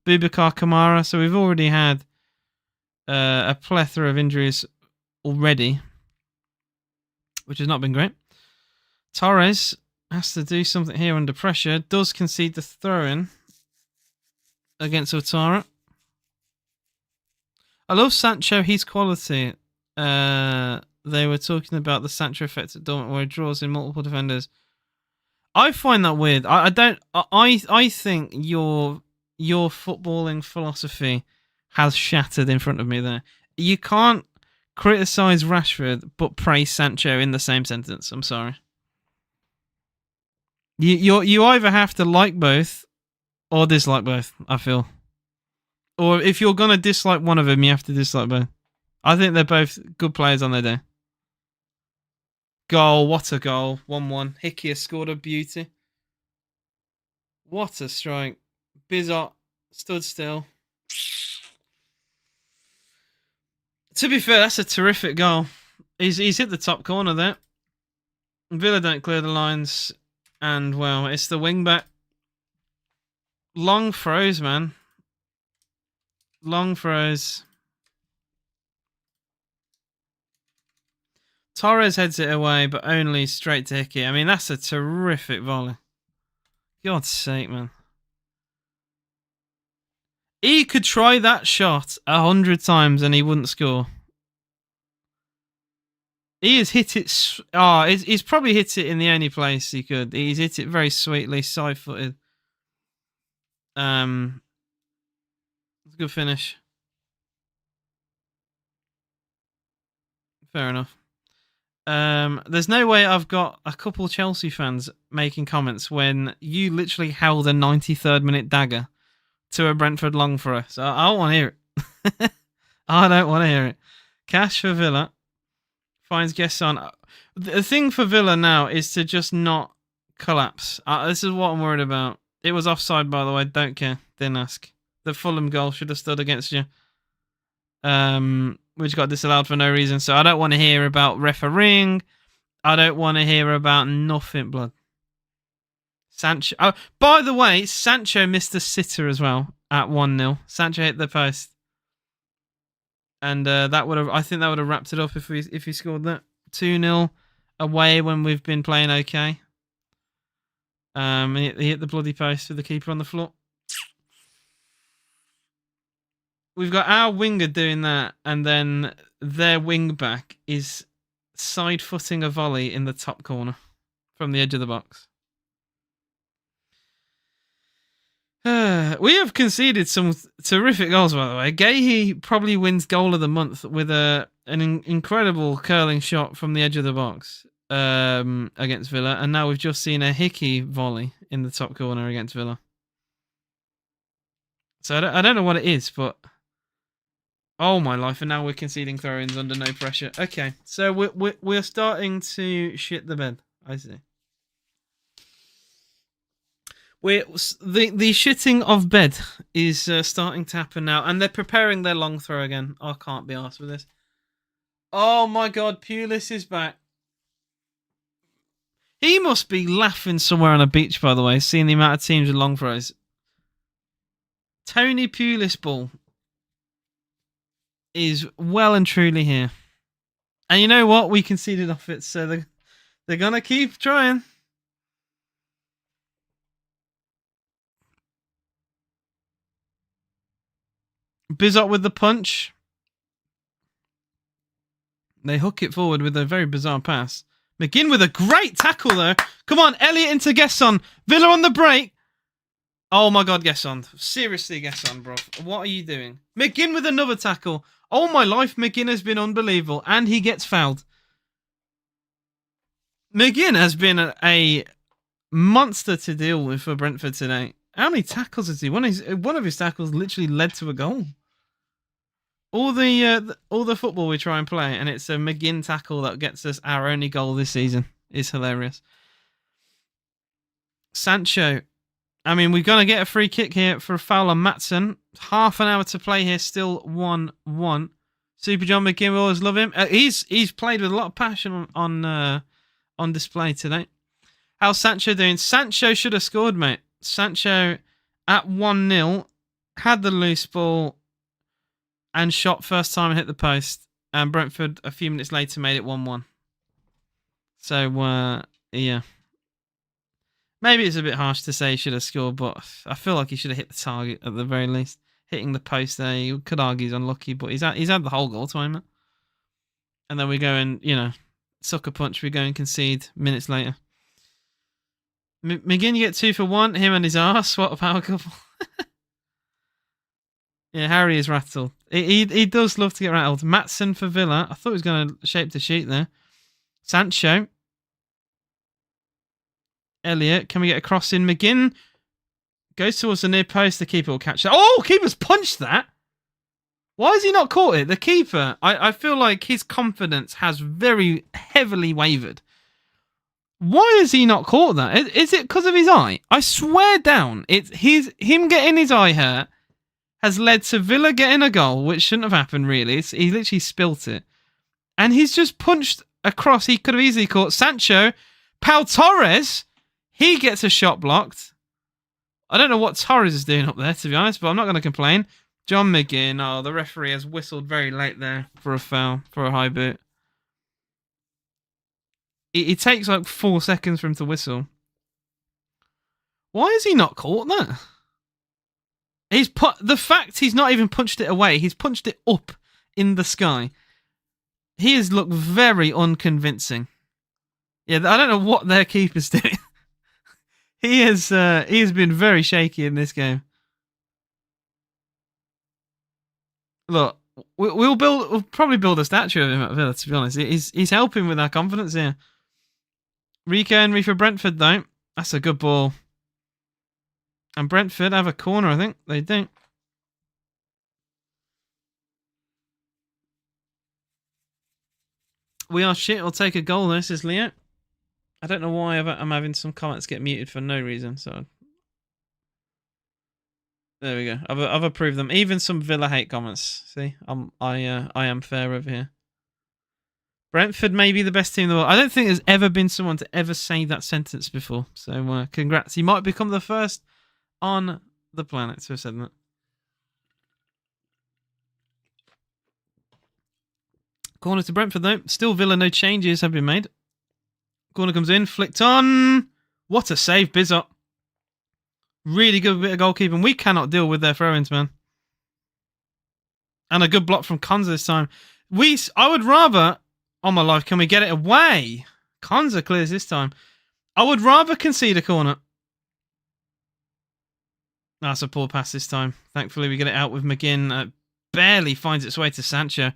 Boubacar Kamara. So we've already had a plethora of injuries already, which has not been great. Torres has to do something here under pressure. Does concede the throw-in against Ouattara. I love Sancho, his quality. They were talking about the Sancho effect at Dortmund where he draws in multiple defenders. I find that weird. I think your footballing philosophy has shattered in front of me there. You can't criticise Rashford but praise Sancho in the same sentence. I'm sorry. You either have to like both or dislike both, I feel. Or if you're going to dislike one of them, you have to dislike both. I think they're both good players on their day. Goal, what a goal. 1-1. Hickey has scored a beauty. What a strike. Bizot stood still. To be fair, that's a terrific goal. He's hit the top corner there. Villa don't clear the lines. And, well, it's the wing-back. Long throws, man. Long throws. Torres heads it away, but only straight to Hickey. I mean, that's a terrific volley. God's sake, man. He could try that shot 100 times and he wouldn't score. He has hit it. He's probably hit it in the only place he could. He's hit it very sweetly, side-footed. It's a good finish. Fair enough. There's no way I've got a couple Chelsea fans making comments when you literally held a 93rd minute dagger to a Brentford long throw. So I don't want to hear it. I don't want to hear it. Cash for Villa. Finds Gesson. The thing for Villa now is to just not collapse. This is what I'm worried about. It was offside, by the way. Don't care. Didn't ask. The Fulham goal should have stood against you. Which got disallowed for no reason. So I don't want to hear about refereeing. I don't want to hear about nothing, blood. Sancho. Oh, by the way, Sancho missed a sitter as well at 1-0. Sancho hit the post. And that would have, I think that would have wrapped it up if he scored that. 2-0 away when we've been playing okay. He hit the bloody post with the keeper on the floor. We've got our winger doing that, and then their wing back is side-footing a volley in the top corner from the edge of the box. We have conceded some terrific goals, by the way. Gahey probably wins goal of the month with an incredible curling shot from the edge of the box against Villa, and now we've just seen a Hickey volley in the top corner against Villa. So I don't know what it is, but oh my life! And now we're conceding throw-ins under no pressure. Okay, so we're starting to shit the bed. I see. The shitting of bed is starting to happen now, and they're preparing their long throw again. I can't be arsed with this. Oh my god, Pulis is back. He must be laughing somewhere on a beach, by the way, seeing the amount of teams with long throws. Tony Pulis ball is well and truly here. And you know what? We conceded off it, so they're going to keep trying. Bizot with the punch. They hook it forward with a very bizarre pass. McGinn with a great tackle, though. Come on, Elliott into Gesson. Villa on the break. Oh my god, Gesson. Seriously, Gesson, bro. What are you doing? McGinn with another tackle. Oh my life, McGinn has been unbelievable. And he gets fouled. McGinn has been a monster to deal with for Brentford today. How many tackles has he? One of his tackles literally led to a goal. All the football we try and play, and it's a McGinn tackle that gets us our only goal this season. It's hilarious. Sancho. I mean, we're going to get a free kick here for a foul on Maatsen. Half an hour to play here, still 1-1. Super John McGinn, we always love him. He's played with a lot of passion on display today. How's Sancho doing? Sancho should have scored, mate. Sancho at 1-0 had the loose ball and shot first time and hit the post. And Brentford, a few minutes later, made it 1-1. So, yeah. Maybe it's a bit harsh to say he should have scored, but I feel like he should have hit the target at the very least. Hitting the post there, you could argue he's unlucky, but he's had the whole goal time. And then we go and, sucker punch, we go and concede minutes later. McGinn, you get 2 for 1. Him and his arse. What a power couple. Yeah, Harry is rattled. He does love to get rattled. Maatsen for Villa. I thought he was going to shape the sheet there. Sancho. Elliott, can we get a cross in? McGinn goes towards the near post. The keeper will catch that. Oh, keeper's punched that. Why has he not caught it? The keeper, I feel like his confidence has very heavily wavered. Why has he not caught that? Is it because of his eye? I swear down, him getting his eye hurt has led to Villa getting a goal, which shouldn't have happened really. He literally spilt it. And he's just punched across. He could have easily caught Sancho. Pau Torres, he gets a shot blocked. I don't know what Torres is doing up there, to be honest, but I'm not going to complain. John McGinn, the referee has whistled very late there for a foul, for a high boot. It takes like 4 seconds for him to whistle. Why has he not caught that? The fact he's not even punched it away, he's punched it up in the sky. He has looked very unconvincing. Yeah, I don't know what their keeper's doing. He has been very shaky in this game. Look, we'll probably build a statue of him at Villa. To be honest, he's helping with our confidence here. Rico Henry for Brentford though. That's a good ball. And Brentford have a corner. I think they do. We are shit. We'll take a goal. This is Leo. I don't know why I'm having some comments get muted for no reason. So there we go. I've approved them. Even some Villa hate comments. See, I am fair over here. Brentford may be the best team in the world. I don't think there's ever been someone to ever say that sentence before. So congrats. You might become the first on the planet to have said that. Corner to Brentford though. Still Villa, no changes have been made. Corner comes in, flicked on. What a save, Bizot. Really good bit of goalkeeping. We cannot deal with their throw-ins, man. And a good block from Konza this time. I would rather, on my life, can we get it away? Konza clears this time. I would rather concede a corner. That's a poor pass this time. Thankfully, we get it out with McGinn. Barely finds its way to Sancho.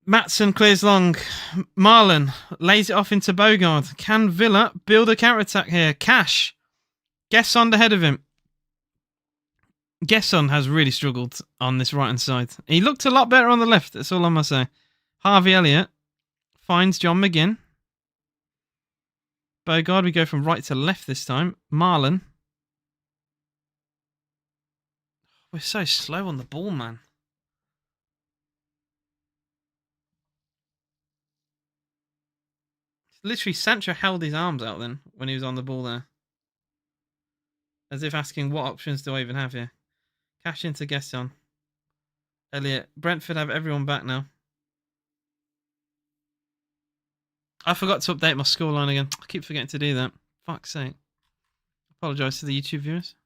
Maatsen clears long. Marlon lays it off into Bogard. Can Villa build a counter-attack here? Cash. Gesson ahead of him. Gesson has really struggled on this right-hand side. He looked a lot better on the left, that's all I must say. Harvey Elliott finds John McGinn. Bogard, we go from right to left this time. Marlon. We're so slow on the ball, man. Literally, Sancho held his arms out then when he was on the ball there. As if asking, what options do I even have here? Cash into Gesson. Elliot. Brentford have everyone back now. I forgot to update my scoreline again. I keep forgetting to do that. Fuck's sake. Apologise to the YouTube viewers.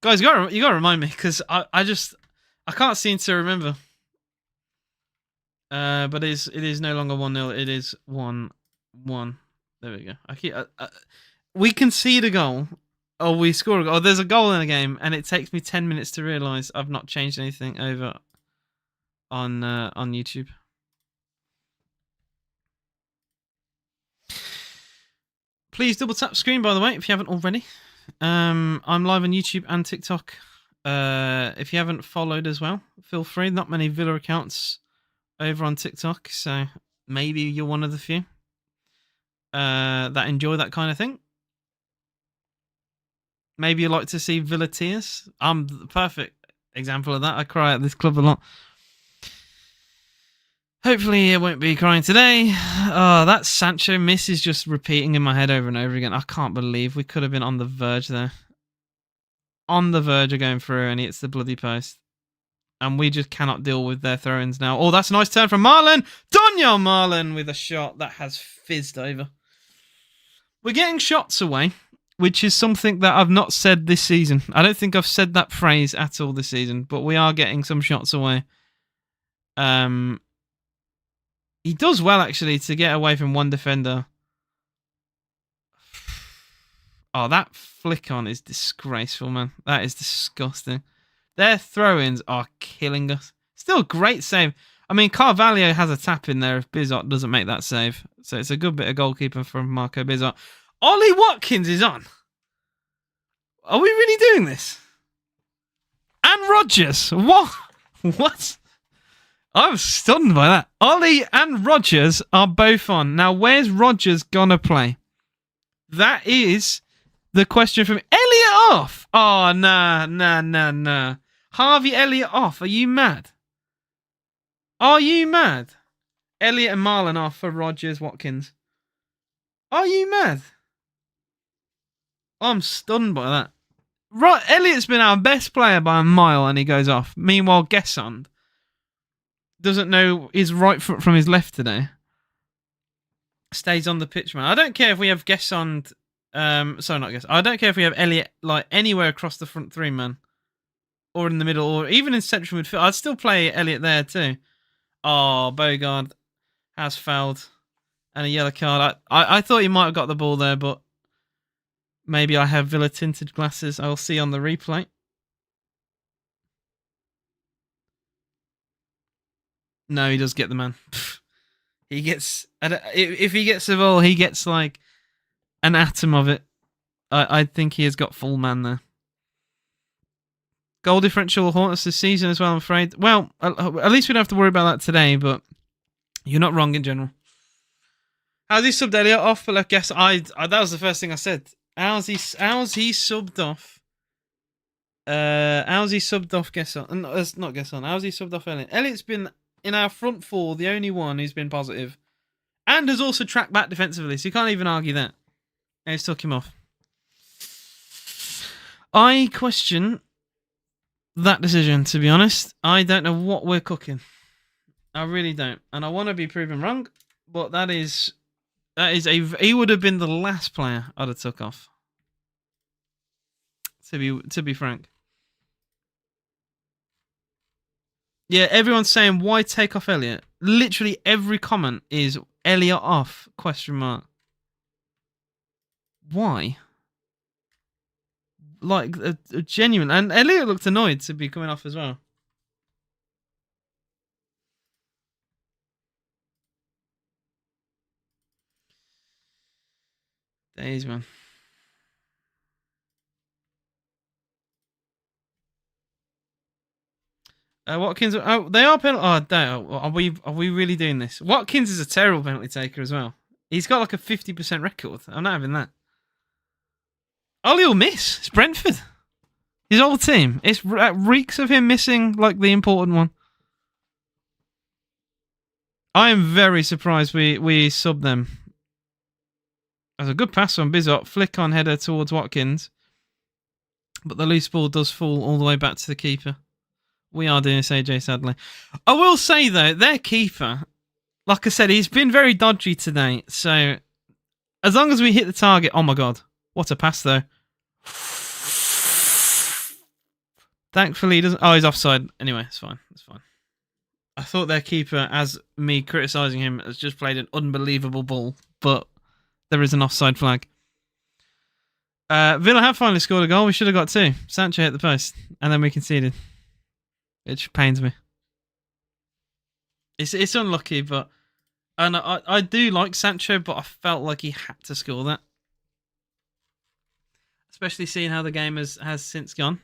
Guys, you gotta remind me, because I can't seem to remember. But it is no longer 1-0. It is 1-1. There we go. We concede a goal. Or we score a goal. Or there's a goal in the game, and it takes me 10 minutes to realise I've not changed anything over on YouTube. Please double tap screen, by the way, if you haven't already. I'm live on YouTube and TikTok. If you haven't followed as well, feel free. Not many Villa accounts over on TikTok, so maybe you're one of the few that enjoy that kind of thing. Maybe you like to see Villa tears. I'm the perfect example of that. I cry at this club a lot. Hopefully it won't be crying today. Oh, that Sancho miss is just repeating in my head over and over again. I can't believe we could have been on the verge there. On the verge of going through, and it's the bloody post. And we just cannot deal with their throw-ins now. Oh, that's a nice turn from Marlon. Daniel Marlon with a shot that has fizzed over. We're getting shots away, which is something that I've not said this season. I don't think I've said that phrase at all this season, but we are getting some shots away. He does well, actually, to get away from one defender. Oh, that flick on is disgraceful, man. That is disgusting. Their throw-ins are killing us. Still a great save. I mean, Carvalho has a tap in there if Bizot doesn't make that save. So it's a good bit of goalkeeping from Marco Bizot. Ollie Watkins is on. Are we really doing this? And Rodgers. What? What? I'm stunned by that. Ollie and Rodgers are both on. Now, where's Rodgers gonna play? That is the question from Elliot off. Oh, nah. Harvey Elliott off. Are you mad? Are you mad? Elliott and Marlon off for Rodgers, Watkins. Are you mad? I'm stunned by that. Right, Elliott's been our best player by a mile and he goes off. Meanwhile, Gesson doesn't know his right foot from his left today. Stays on the pitch, man. I don't care if we have Gesson. Sorry, not Gesson. I don't care if we have Elliott like anywhere across the front three, man. Or in the middle, or even in central midfield. I'd still play Elliott there too. Oh, Bogard has fouled. And a yellow card. I thought he might have got the ball there, but maybe I have Villa tinted glasses. I'll see on the replay. No, he does get the man. He gets... If he gets the ball, he gets like an atom of it. I think he has got full man there. Goal differential will haunt us this season as well, I'm afraid. Well, at least we don't have to worry about that today, but you're not wrong in general. How's he subbed Elliot off? But I guess that was the first thing I said. How's he subbed off? How's he subbed off Gesson? No, it's not Gesson. How's he subbed off Elliot? Elliot's been in our front four, the only one who's been positive, and has also tracked back defensively, so you can't even argue that. And he's took him off. I question that decision, to be honest. I don't know what we're cooking. I really don't. And I want to be proven wrong, but he would have been the last player I'd have took off. To be frank. Yeah, everyone's saying why take off Elliot? Literally every comment is Elliot off ? Why? Like a genuine, and Elliot looked annoyed to be coming off as well. Days, man. Watkins. Oh, they are penalty. Are we really doing this? Watkins is a terrible penalty taker as well. He's got like a 50% record. I'm not having that. Ollie will miss. It's Brentford. His old team. It reeks of him missing like the important one. I am very surprised we subbed them. That's a good pass on Bizot. Flick on header towards Watkins. But the loose ball does fall all the way back to the keeper. We are doing this, AJ, sadly. I will say, though, their keeper, like I said, he's been very dodgy today. So, as long as we hit the target... Oh, my God. What a pass, though. Thankfully, he doesn't... Oh, he's offside. Anyway, it's fine. It's fine. I thought their keeper, as me criticising him, has just played an unbelievable ball. But there is an offside flag. Villa have finally scored a goal. We should have got two. Sancho hit the post. And then we conceded. It pains me. It's unlucky, but... And I do like Sancho, but I felt like he had to score that. Especially seeing how the game has since gone.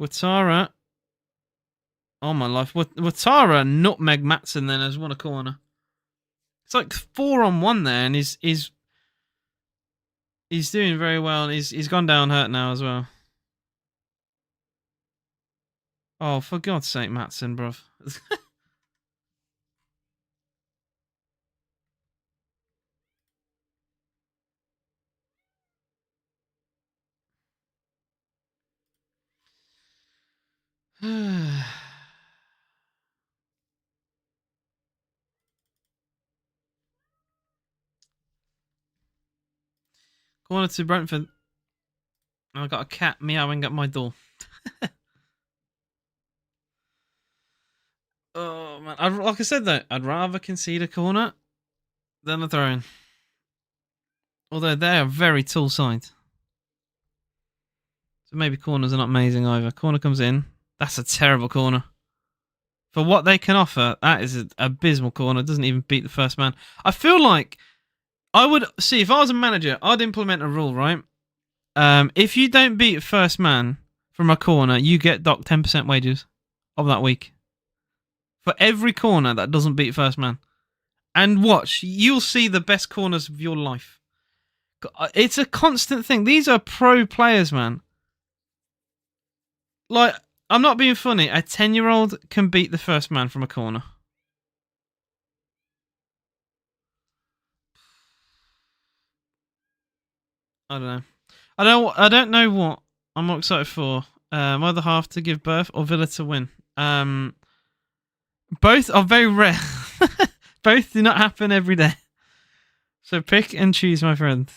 Ouattara. Oh my life. Ouattara nutmeg Matson then has won a corner. It's like 4-on-1 there, and he's doing very well, and he's gone down hurt now as well. Oh, for God's sake, Matson, bruv. Corner to Brentford. I got a cat meowing at my door. Oh man, like I said though, I'd rather concede a corner than a throw-in. Although they are very tall side. So maybe corners are not amazing either. Corner comes in. That's a terrible corner. For what they can offer, that is an abysmal corner. Doesn't even beat the first man. I feel like I would... See, if I was a manager, I'd implement a rule, right? If you don't beat first man from a corner, you get docked 10% wages of that week. For every corner that doesn't beat first man. And watch, you'll see the best corners of your life. It's a constant thing. These are pro players, man. Like, I'm not being funny. A 10-year-old can beat the first man from a corner. I don't know. I don't know what I'm more excited for. My other half to give birth or Villa to win. Both are very rare. Both do not happen every day. So pick and choose, my friend.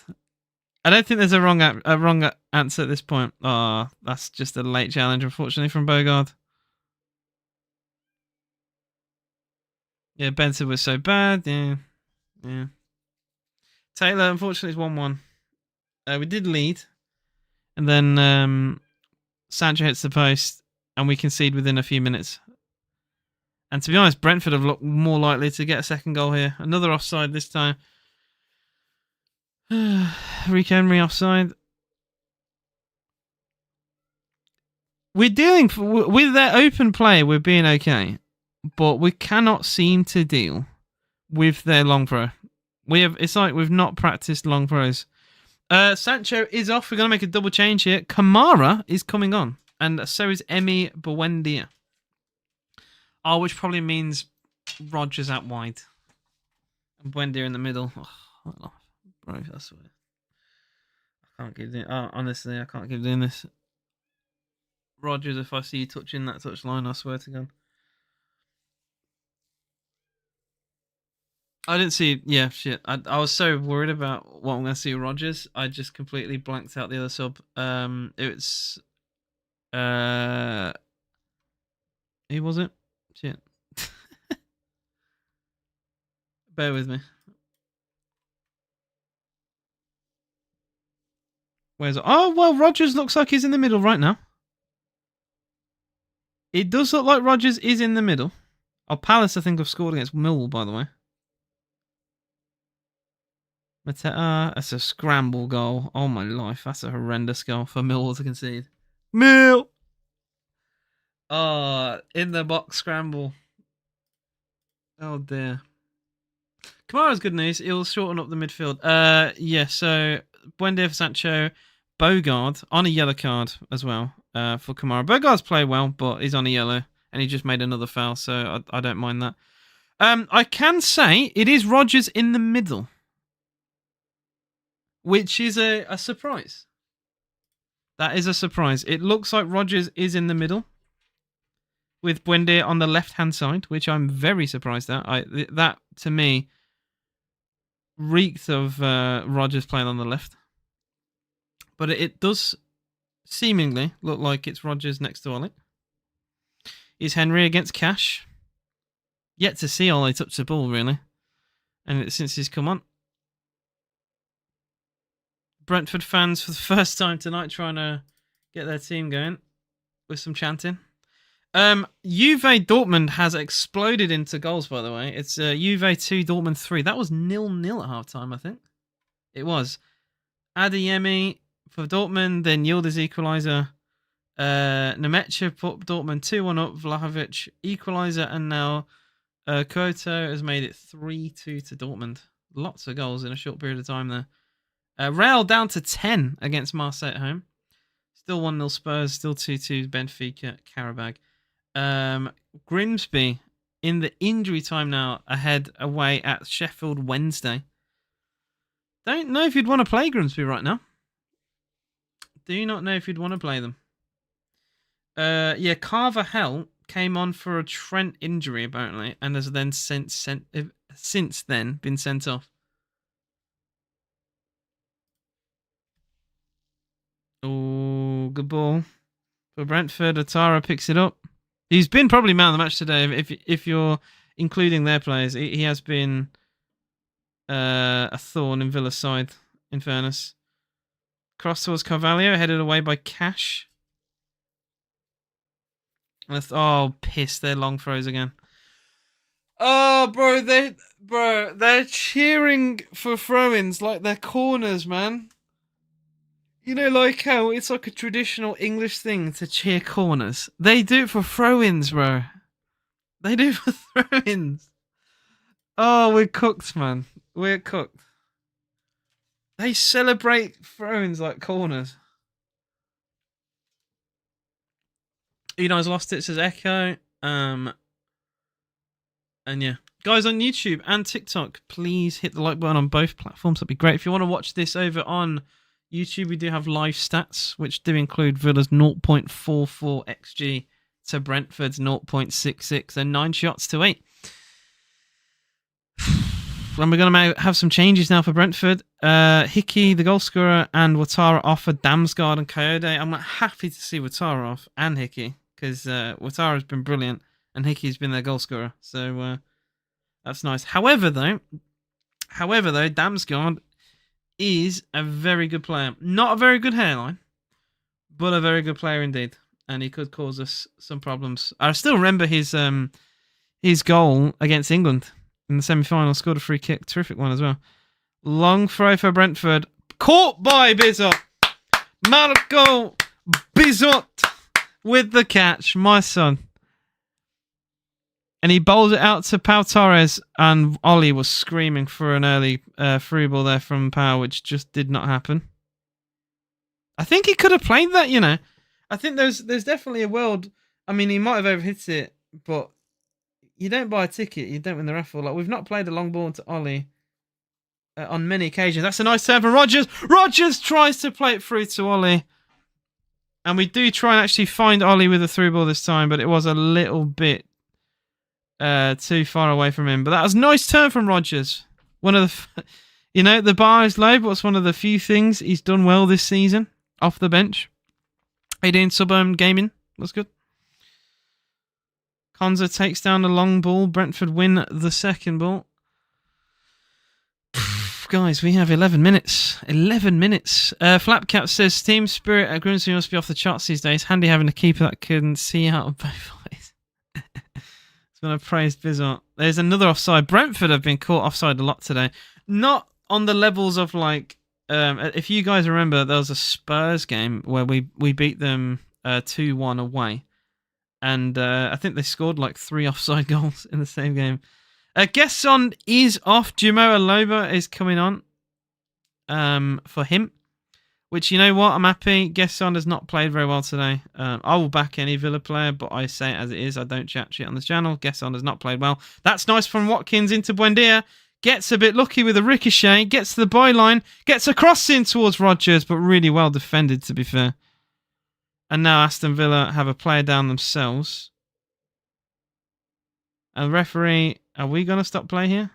I don't think there's a wrong answer at this point. Oh, that's just a late challenge, unfortunately, from Bogard. Yeah, Benson was so bad. Yeah. Taylor, unfortunately, is 1-1. We did lead. And then Sancho hits the post, and we concede within a few minutes. And to be honest, Brentford have looked more likely to get a second goal here. Another offside this time. Rico Henry offside. We're dealing with their open play. We're being okay, but we cannot seem to deal with their long throw. It's like we've not practiced long throws. Sancho is off. We're going to make a double change here. Kamara is coming on, and so is Emi Buendia. Oh, which probably means Rodgers out wide and Buendia in the middle. Oh, bro, I swear. I can't keep doing. Oh, honestly, I can't keep doing this. Rodgers, if I see you touching that touch line, I swear to God. I didn't see. Yeah, shit. I was so worried about what I'm going to see with Rodgers. I just completely blanked out the other sub. It's who was it? Shit. Bear with me. Where's it? Oh well, Rodgers looks like he's in the middle right now. It does look like Rodgers is in the middle. Oh, Palace, I think, have scored against Millwall, by the way. That's a scramble goal. Oh my life, that's a horrendous goal for Millwall to concede. Mill! Oh, in the box scramble. Oh dear. Kamara's good news. He'll shorten up the midfield. Yeah, so Buendia for Sancho. Bogard on a yellow card as well for Kamara. Bogard's played well, but he's on a yellow, and he just made another foul, so I don't mind that. I can say it is Rodgers in the middle, which is a surprise. That is a surprise. It looks like Rodgers is in the middle with Buendia on the left-hand side, which I'm very surprised at. That, to me, reeks of Rodgers playing on the left. But it does seemingly look like it's Rodgers next to Ollie. Is Henry against Cash? Yet to see Ollie touch the ball, really. And since he's come on. Brentford fans for the first time tonight trying to get their team going with some chanting. Juve Dortmund has exploded into goals, by the way. It's Juve 2, Dortmund 3. That was 0-0 at half-time, I think. It was. Adeyemi for Dortmund, then Yildiz equaliser. Nemecha put Dortmund 2-1 up. Vlahovic equaliser, and now Koto has made it 3-2 to Dortmund. Lots of goals in a short period of time there. Real down to 10 against Marseille at home. Still 1-0 Spurs, still 2-2 Benfica, Carabao. Grimsby in the injury time now, ahead away at Sheffield Wednesday. Don't know if you'd want to play Grimsby right now. Do not know if you'd want to play them. Yeah, Carvajal came on for a Trent injury apparently, and has then since then been sent off. Oh, good ball for Brentford. Atara picks it up. He's been probably man of the match today. If you're including their players, he has been a thorn in Villa's side, in fairness. Cross towards Carvalho, headed away by Cash. Oh, piss! They're long throws again. Oh, bro, they're cheering for throw-ins like they're corners, man. You know, like how it's like a traditional English thing to cheer corners. They do it for throw-ins, bro. They do it for throw-ins. Oh, we're cooked, man. We're cooked. They celebrate throw-ins like corners. Unai's lost it, says Echo. And yeah. Guys on YouTube and TikTok, please hit the like button on both platforms. That'd be great. If you want to watch this over on YouTube, we do have live stats, which do include Villa's 0.44 XG to Brentford's 0.66 and 9 shots to 8. And we're going to have some changes now for Brentford. Hickey, the goal scorer, and Ouattara off for Damsgaard and Coyote. I'm happy to see Ouattara off and Hickey, because Ouattara has been brilliant and Hickey's been their goal scorer. So that's nice. However, though, Damsgaard is a very good player. Not a very good hairline, but a very good player indeed. and he could cause us some problems. I still remember his goal against England in the semi-final. Scored a free kick, terrific one as well. Long throw for Brentford, caught by Bizot. Marco Bizot with the catch, my son. And he bowled it out to Pau Torres, and Ollie was screaming for an early free ball there from Pau, which just did not happen. I think he could have played that, you know. I think there's definitely a world. I mean, he might have overhit it, but you don't buy a ticket, you don't win the raffle. Like, we've not played a long ball to Ollie on many occasions. That's a nice turn from Rodgers. Rodgers tries to play it through to Ollie. And we do try and actually find Ollie with a through ball this time, but it was a little bit too far away from him. But that was a nice turn from Rodgers. One of the, you know, the bar is low, but it's one of the few things he's done well this season off the bench. 18 Suburban Gaming. That's good. Konza takes down the long ball. Brentford win the second ball. Guys, we have 11 minutes. 11 minutes. Flapcap says, team spirit at Grimsby must be off the charts these days. Handy having a keeper that can see out of both ways. It's when I praised Bizot. There's another offside. Brentford have been caught offside a lot today. Not on the levels of like, if you guys remember, there was a Spurs game where we beat them 2-1 away. And I think they scored like 3 offside goals in the same game. Gesson is off. Jumoa Loba is coming on for him. Which, you know what? I'm happy. Gesson has not played very well today. I will back any Villa player, but I say it as it is. I don't chat shit on this channel. Gesson has not played well. That's nice from Watkins into Buendia. Gets a bit lucky with a ricochet. Gets to the byline. Gets a cross in towards Rodgers, but really well defended, to be fair. And now Aston Villa have a player down themselves. And referee, are we going to stop play here?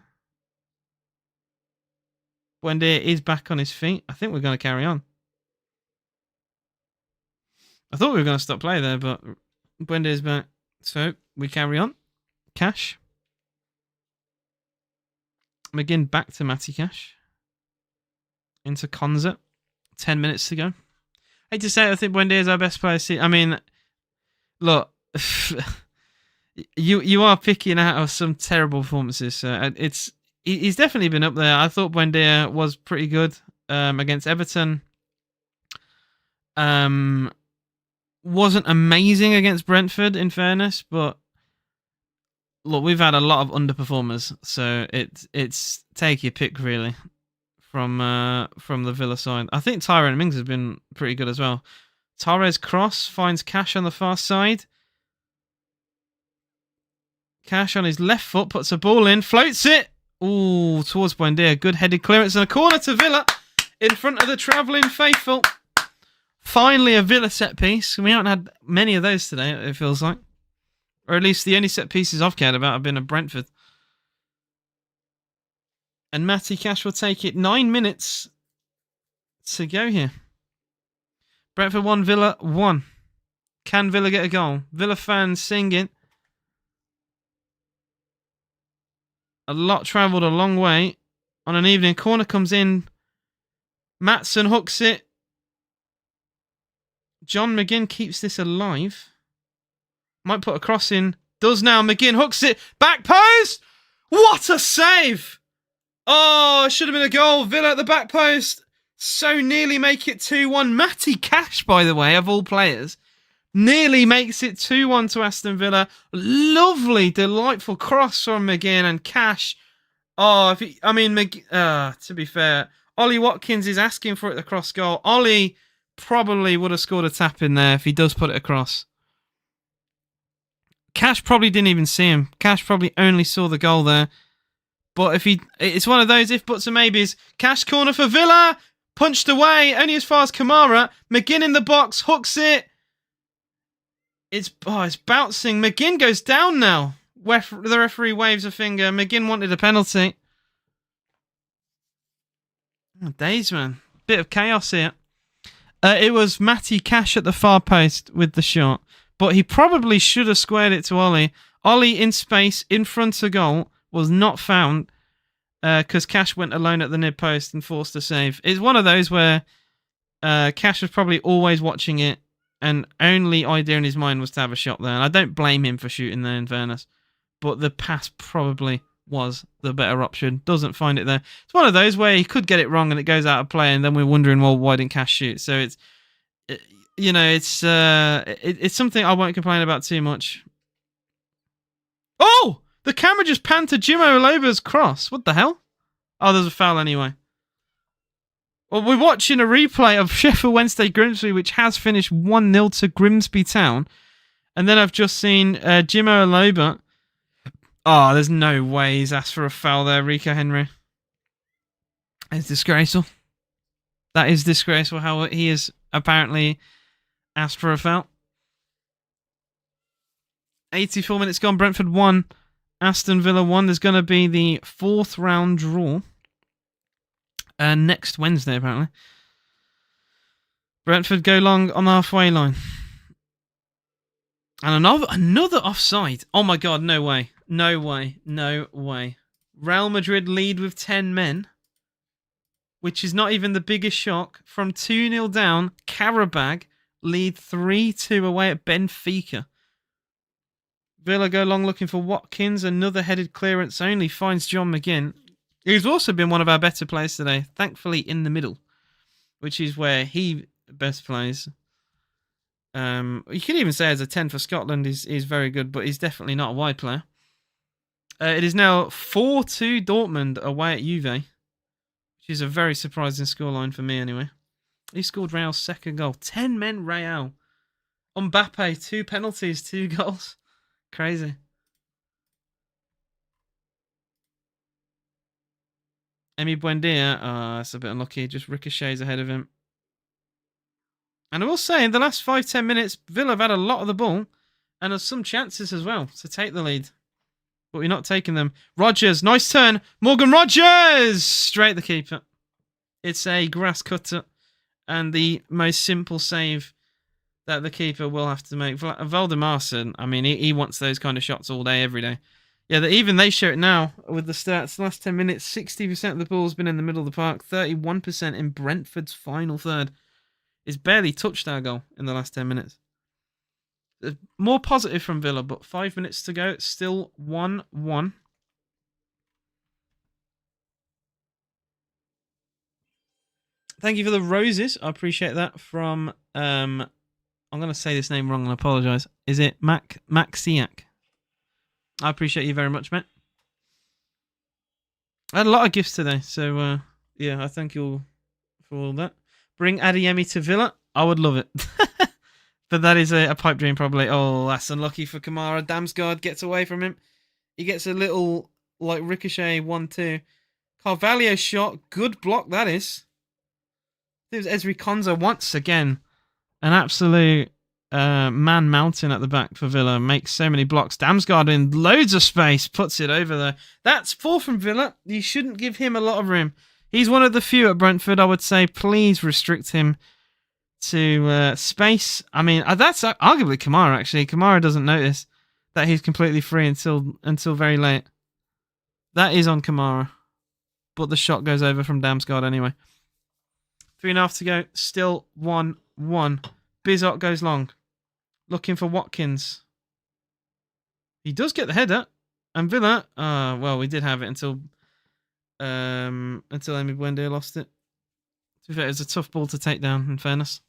Buendia is back on his feet. I think we're going to carry on. I thought we were going to stop play there, but Buendia is back. So we carry on. Cash. McGinn back to Matty Cash. Into Konza. 10 minutes to go. I hate to say it, I think Buendia is our best player. I mean, look, you are picking out of some terrible performances. He's definitely been up there. I thought Buendia was pretty good against Everton. Wasn't amazing against Brentford, in fairness, but look, we've had a lot of underperformers, so it's take your pick really. From the Villa side. I think Tyrone Mings has been pretty good as well. Torres cross finds Cash on the far side. Cash on his left foot puts a ball in, floats it. Ooh, towards Buendia. Good headed clearance and a corner to Villa in front of the travelling faithful. Finally a Villa set piece. We haven't had many of those today, it feels like. Or at least the only set pieces I've cared about have been at Brentford. And Matty Cash will take it. 9 minutes to go here. Brentford 1, Villa 1. Can Villa get a goal? Villa fans singing. A lot travelled a long way. On an evening, corner comes in. Maatson hooks it. John McGinn keeps this alive. Might put a cross in. Does now. McGinn hooks it. Back post. What a save! Oh, it should have been a goal. Villa at the back post. So nearly make it 2-1. Matty Cash, by the way, of all players, nearly makes it 2-1 to Aston Villa. Lovely, delightful cross from McGinn and Cash. Oh, to be fair, Ollie Watkins is asking for it across goal. Ollie probably would have scored a tap in there if he does put it across. Cash probably didn't even see him. Cash probably only saw the goal there. But it's one of those if, buts and maybes. Cash corner for Villa. Punched away, only as far as Kamara. McGinn in the box, hooks it. It's bouncing. McGinn goes down now. The referee waves a finger. McGinn wanted a penalty. Oh, days, man. Bit of chaos here. It was Matty Cash at the far post with the shot. But he probably should have squared it to Ollie. Ollie in space, in front of goal. Was not found because Cash went alone at the near post and forced a save. It's one of those where Cash was probably always watching it and only idea in his mind was to have a shot there. And I don't blame him for shooting there, in fairness. But the pass probably was the better option. Doesn't find it there. It's one of those where he could get it wrong and it goes out of play, and then we're wondering, well, why didn't Cash shoot? So it's, you know, it's something I won't complain about too much. Oh! The camera just panned to Jimo Aloba's cross. What the hell? Oh, there's a foul anyway. Well, we're watching a replay of Sheffield Wednesday Grimsby, which has finished 1-0 to Grimsby Town. And then I've just seen Jimo Aloba. Oh, there's no way he's asked for a foul there, Rico Henry. It's disgraceful. That is disgraceful how he has apparently asked for a foul. 84 minutes gone. Brentford 1. Aston Villa 1. There's going to be the 4th round draw. Next Wednesday, apparently. Brentford go long on the halfway line. And another offside. Oh my god, no way. No way. No way. Real Madrid lead with 10 men. Which is not even the biggest shock. From 2-0 down, Carabao lead 3-2 away at Benfica. Villa go long looking for Watkins. Another headed clearance only finds John McGinn. He's also been one of our better players today. Thankfully in the middle. Which is where he best plays. You could even say as a 10 for Scotland is very good, but he's definitely not a wide player. It is now 4-2 Dortmund away at Juve, which is a very surprising scoreline for me anyway. He scored Real's second goal. 10 men Real. Mbappe, 2 penalties, 2 goals. Crazy. Emi Buendia, that's a bit unlucky. Just ricochets ahead of him. And I will say, in the last 5-10 minutes, Villa have had a lot of the ball and have some chances as well to take the lead. But we're not taking them. Rodgers, nice turn. Morgan Rodgers! Straight the keeper. It's a grass cutter and the most simple save that the keeper will have to make. Valdemarson, I mean, he wants those kind of shots all day, every day. Yeah, even they show it now with the stats. The last 10 minutes, 60% of the ball's been in the middle of the park. 31% in Brentford's final third. It's barely touched our goal in the last 10 minutes. More positive from Villa, but 5 minutes to go. It's still 1-1. Thank you for the roses. I appreciate that from... I'm going to say this name wrong and apologise. Is it Maxiak? I appreciate you very much, mate. I had a lot of gifts today, so yeah, I thank you all for all that. Bring Adeyemi to Villa. I would love it. But that is a pipe dream, probably. Oh, that's unlucky for Kamara. Damsgaard gets away from him. He gets a little, like, ricochet 1-2. Carvalho shot. Good block, that is. It was Ezri Konza once again. An absolute man mountain at the back for Villa. Makes so many blocks. Damsgaard in loads of space. Puts it over there. That's 4 from Villa. You shouldn't give him a lot of room. He's one of the few at Brentford. I would say please restrict him to space. I mean, that's arguably Kamara, actually. Kamara doesn't notice that he's completely free until very late. That is on Kamara. But the shot goes over from Damsgaard anyway. 3.5 to go. Still 1-1. Bizot goes long. Looking for Watkins. He does get the header. And Villa, well, we did have it until Emi Buendia lost it. To be fair, it was a tough ball to take down, in fairness.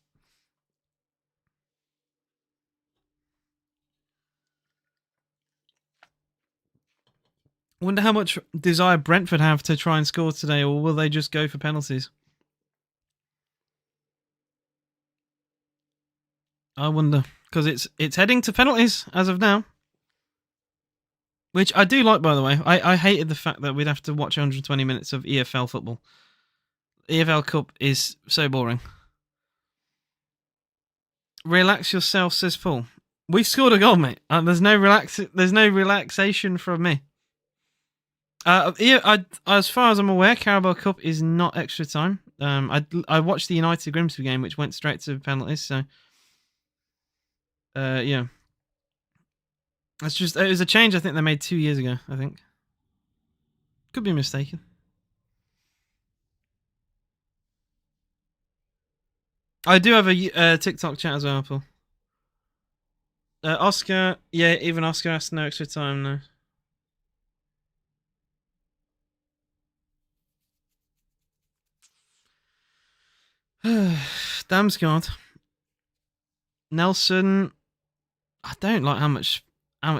I wonder how much desire Brentford have to try and score today, or will they just go for penalties? I wonder, because it's heading to penalties as of now. Which I do like, by the way. I hated the fact that we'd have to watch 120 minutes of EFL football. EFL Cup is so boring. Relax yourself, says Paul. We scored a goal, mate. There's no relaxation from me. As far as I'm aware, Carabao Cup is not extra time. I watched the United Grimsby game, which went straight to penalties. So, yeah. It was a change I think they made 2 years ago, I think. Could be mistaken. I do have a TikTok chat as well, Paul. Oscar, yeah, even Oscar has no extra time now. Damsgaard. Nelson. I don't like how much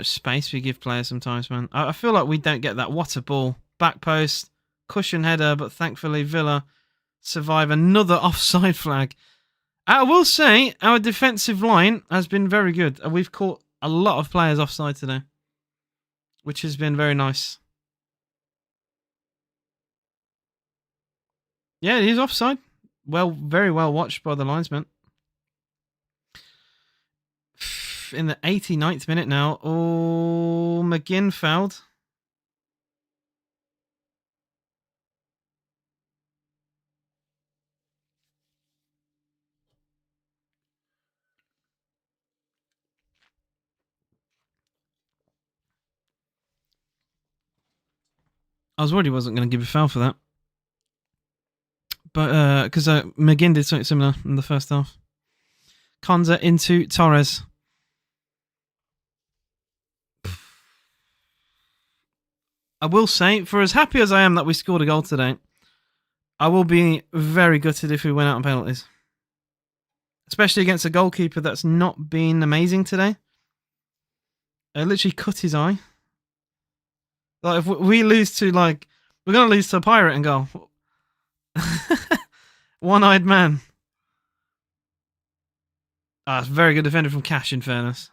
space we give players sometimes, man. I feel like we don't get that. What a ball. Back post, cushion header, but thankfully Villa survive another offside flag. I will say our defensive line has been very good. We've caught a lot of players offside today, which has been very nice. Yeah, he's offside. Well, very well watched by the linesman. In the 89th minute now. Oh, McGinn fouled. I was worried he wasn't going to give a foul for that. But because McGinn did something similar in the first half. Konza into Torres. I will say, for as happy as I am that we scored a goal today, I will be very gutted if we went out on penalties. Especially against a goalkeeper that's not been amazing today. I literally cut his eye. Like, if we lose to, like, we're going to lose to a pirate and goal. One-eyed man. Ah, it's very good defender from Cash, in fairness.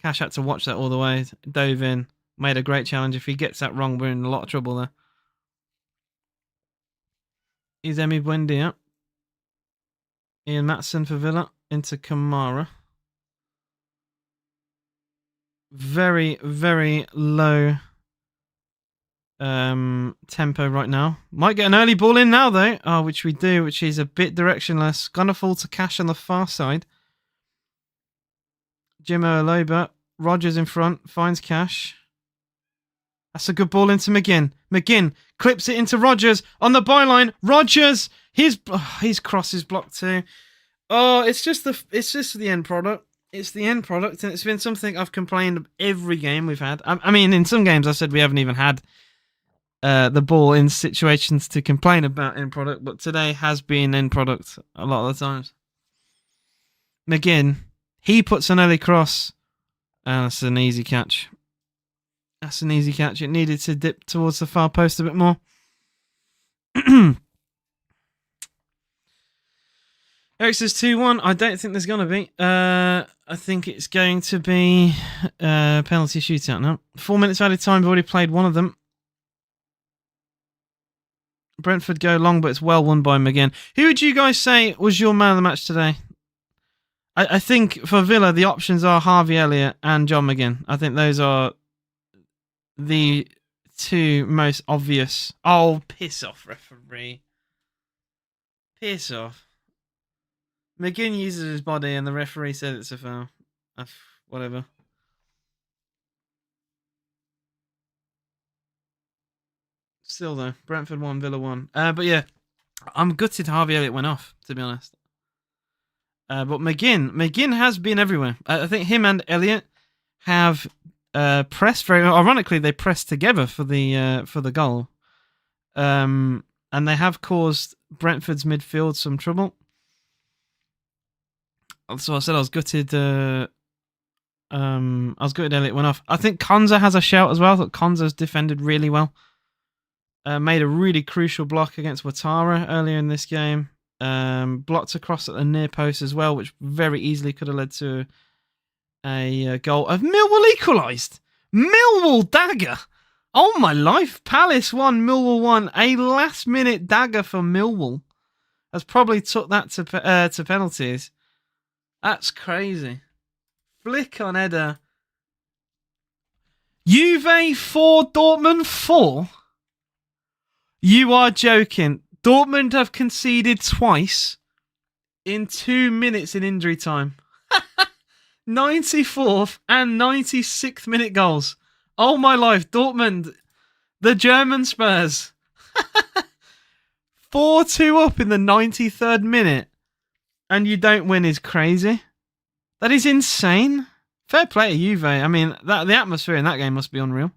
Cash had to watch that all the way. Dove in. Made a great challenge. If he gets that wrong, we're in a lot of trouble there. Izemi Buendia. Ian Matson for Villa. Into Kamara. Very, very low tempo right now. Might get an early ball in now, though. Oh, which we do, which is a bit directionless. Gonna fall to Cash on the far side. Jimo Aloba. Rogers in front. Finds Cash. That's a good ball into McGinn. McGinn clips it into Rogers on the byline. Rogers, his cross is blocked too. Oh, it's just the end product. It's the end product, and it's been something I've complained every game we've had. I mean, in some games I said we haven't even had the ball in situations to complain about end product, but today has been end product a lot of the times. McGinn, he puts an early cross, and that's an easy catch. That's an easy catch. It needed to dip towards the far post a bit more. Eric says 2-1. I don't think there's going to be. I think it's going to be penalty shootout now. 4 minutes added time. We've already played one of them. Brentford go long, but it's well won by McGinn. Who would you guys say was your man of the match today? I think for Villa, the options are Harvey Elliott and John McGinn. I think those are the two most obvious. Oh, piss off, referee. Piss off. McGinn uses his body and the referee said it's a foul. Whatever. Still though, Brentford 1, Villa 1. But yeah, I'm gutted Harvey Elliott went off, to be honest. But McGinn has been everywhere. I think him and Elliott have pressed very well. Ironically, they pressed together for the goal. And they have caused Brentford's midfield some trouble. So I said I was gutted. I was gutted Elliott went off. I think Konza has a shout as well. I thought Konza's defended really well. Made a really crucial block against Ouattara earlier in this game. Blocked across at the near post as well, which very easily could have led to a goal. Of Millwall equalised. Millwall dagger. Oh my life. Palace 1, Millwall 1. A last minute dagger for Millwall. Has probably took that to penalties. That's crazy. Flick on header. Juve 4, Dortmund 4? You are joking. Dortmund have conceded twice in 2 minutes in injury time. 94th and 96th minute goals. Oh my life. Dortmund, the German Spurs. 4-2 up in the 93rd minute. And you don't win is crazy. That is insane. Fair play to Juve. I mean, the atmosphere in that game must be unreal.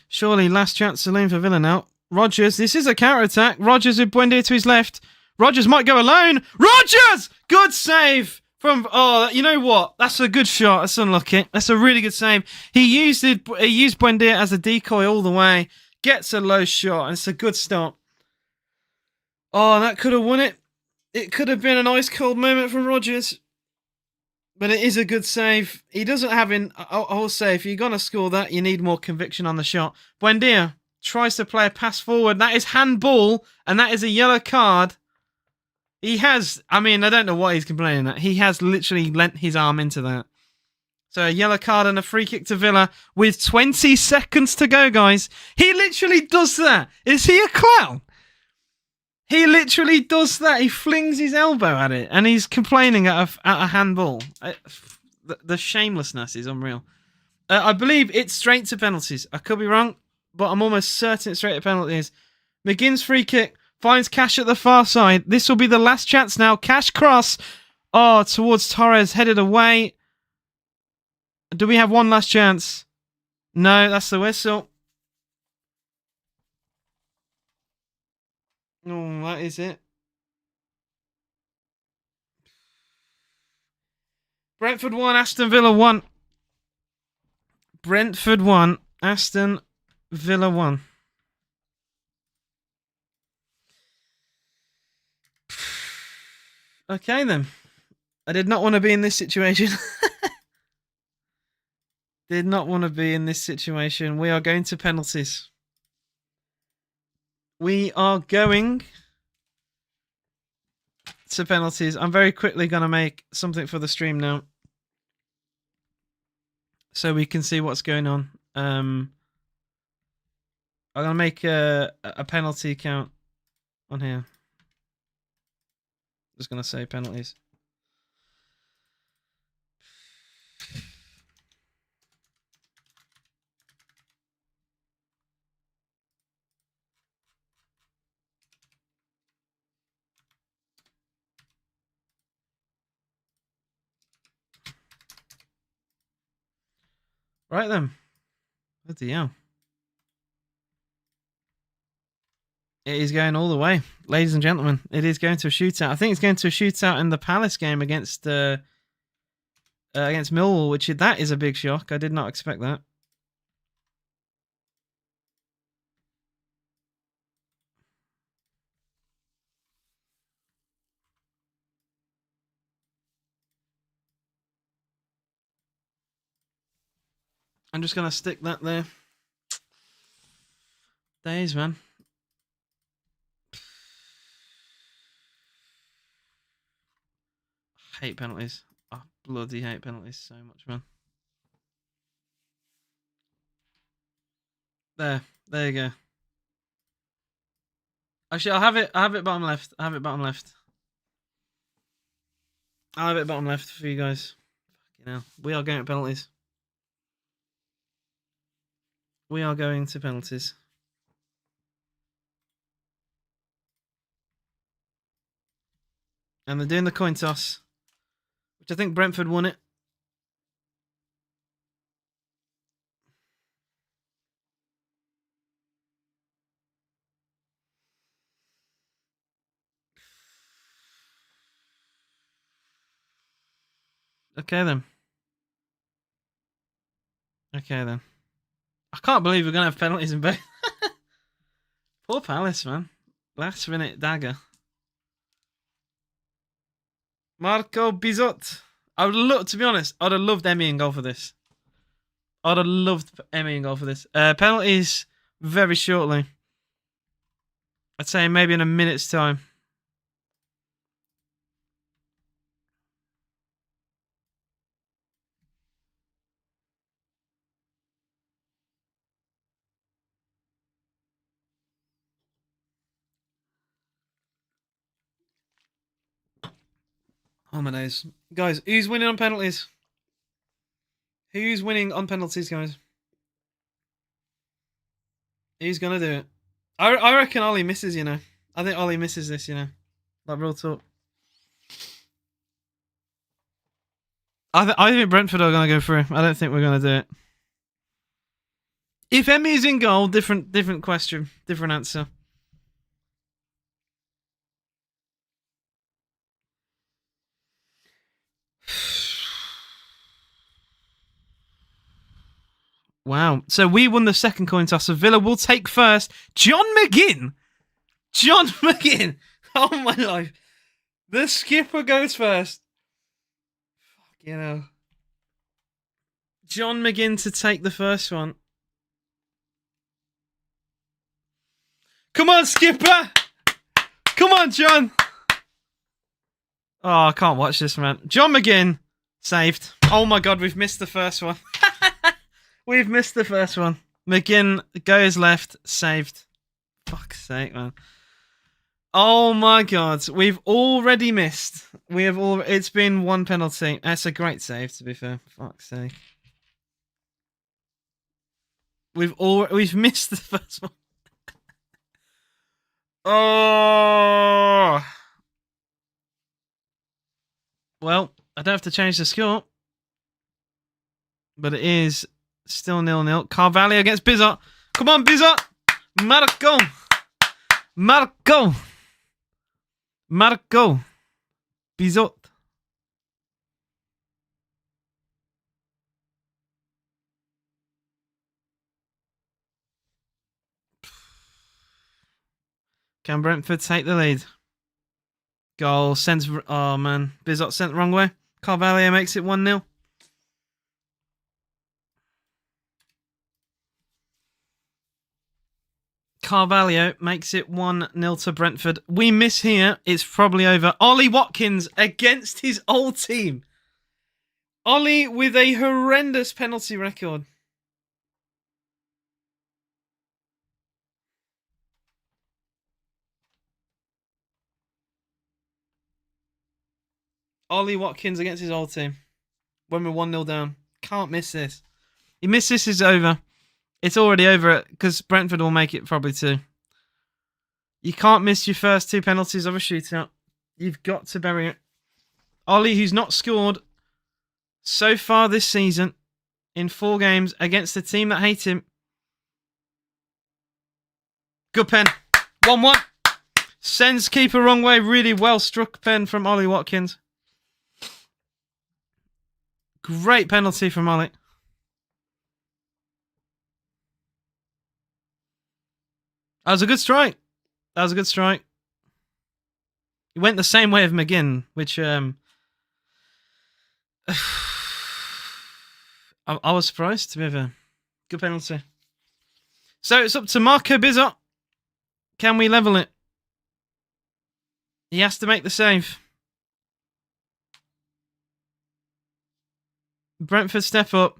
Surely last chance saloon for Villa now. Rodgers, this is a counter-attack. Rodgers with Buendia to his left. Rodgers might go alone. Rodgers! Good save from... Oh, you know what? That's a good shot. That's unlucky. That's a really good save. He used Buendia as a decoy all the way. Gets a low shot, and it's a good stop. Oh, that could have won it. It could have been an ice-cold moment from Rodgers. But it is a good save. He doesn't have in. I'll say, if you're going to score that, you need more conviction on the shot. Buendia tries to play a pass forward. That is handball, and that is a yellow card. He has, I mean, I don't know what he's complaining at. He has literally lent his arm into that. So a yellow card and a free kick to Villa with 20 seconds to go, guys. He literally does that. Is he a clown? He literally does that. He flings his elbow at it, and he's complaining at a handball. The shamelessness is unreal. I believe it's straight to penalties. I could be wrong, but I'm almost certain it's straight to penalties. McGinn's free kick finds Cash at the far side. This will be the last chance now. Cash cross. Oh, towards Torres, headed away. Do we have one last chance? No, that's the whistle. Oh, that is it. Brentford 1, Aston Villa 1. Brentford 1, Aston Villa 1. Okay, then. I did not want to be in this situation. Did not want to be in this situation. We are going to penalties. We are going to penalties. I'm very quickly going to make something for the stream now, so we can see what's going on. I'm going to make a penalty count on here. Just going to say penalties. Right then. Bloody hell. It is going all the way, ladies and gentlemen. It is going to a shootout. I think it's going to a shootout in the Palace game against Millwall, which that is a big shock. I did not expect that. I'm just going to stick that there. Days, man. I hate penalties. I bloody hate penalties so much, man. There you go. Actually, I'll have it bottom left. I'll have it bottom left for you guys. You know, we are going to penalties. We are going to penalties. And they're doing the coin toss, which I think Brentford won it. Okay then. I can't believe we're going to have penalties in both. Poor Palace, man. Last minute dagger. Marco Bizot. I would love, to be honest, I'd have loved Emmy in goal for this. Penalties very shortly. I'd say maybe in a minute's time. Oh my days. Guys, who's winning on penalties? Who's winning on penalties, guys? Who's going to do it? I reckon Ollie misses, you know. I think Ollie misses this, you know. Like, real talk. I think Brentford are going to go through. I don't think we're going to do it. If Emmy is in goal, different question, different answer. Wow. So we won the second coin toss. So Villa will take first. John McGinn. John McGinn. Oh my life. The skipper goes first. Fuck, you know. John McGinn to take the first one. Come on, skipper. Come on, John. Oh, I can't watch this, man. John McGinn saved. Oh my god, we've missed the first one. We've missed the first one. McGinn goes left, saved. Fuck's sake, man. Oh my god, we've already missed. It's been one penalty. That's a great save, to be fair. Fuck's sake. We've missed the first one. Oh. Well, I don't have to change the score. But it is still 0-0. Carvalho against Bizot. Come on, Bizot. Marco. Bizot. Can Brentford take the lead? Goal sends. Oh man, Bizot sent the wrong way. Carvalho makes it 1-0. Carvalho makes it 1-0 to Brentford. We miss here. It's probably over. Ollie Watkins against his old team. Ollie with a horrendous penalty record. Ollie Watkins against his old team. When we're 1-0 down. Can't miss this. You miss this, it's over. It's already over because Brentford will make it probably 2. You can't miss your first 2 penalties of a shootout. You've got to bury it. Ollie, who's not scored so far this season in 4 games against a team that hate him. Good pen. 1-1. Sends keeper wrong way. Really well struck pen from Ollie Watkins. Great penalty from Ollie. That was a good strike. He went the same way of McGinn, which I was surprised to be a good penalty. So it's up to Marco Bizot. Can we level it? He has to make the save. Brentford step up.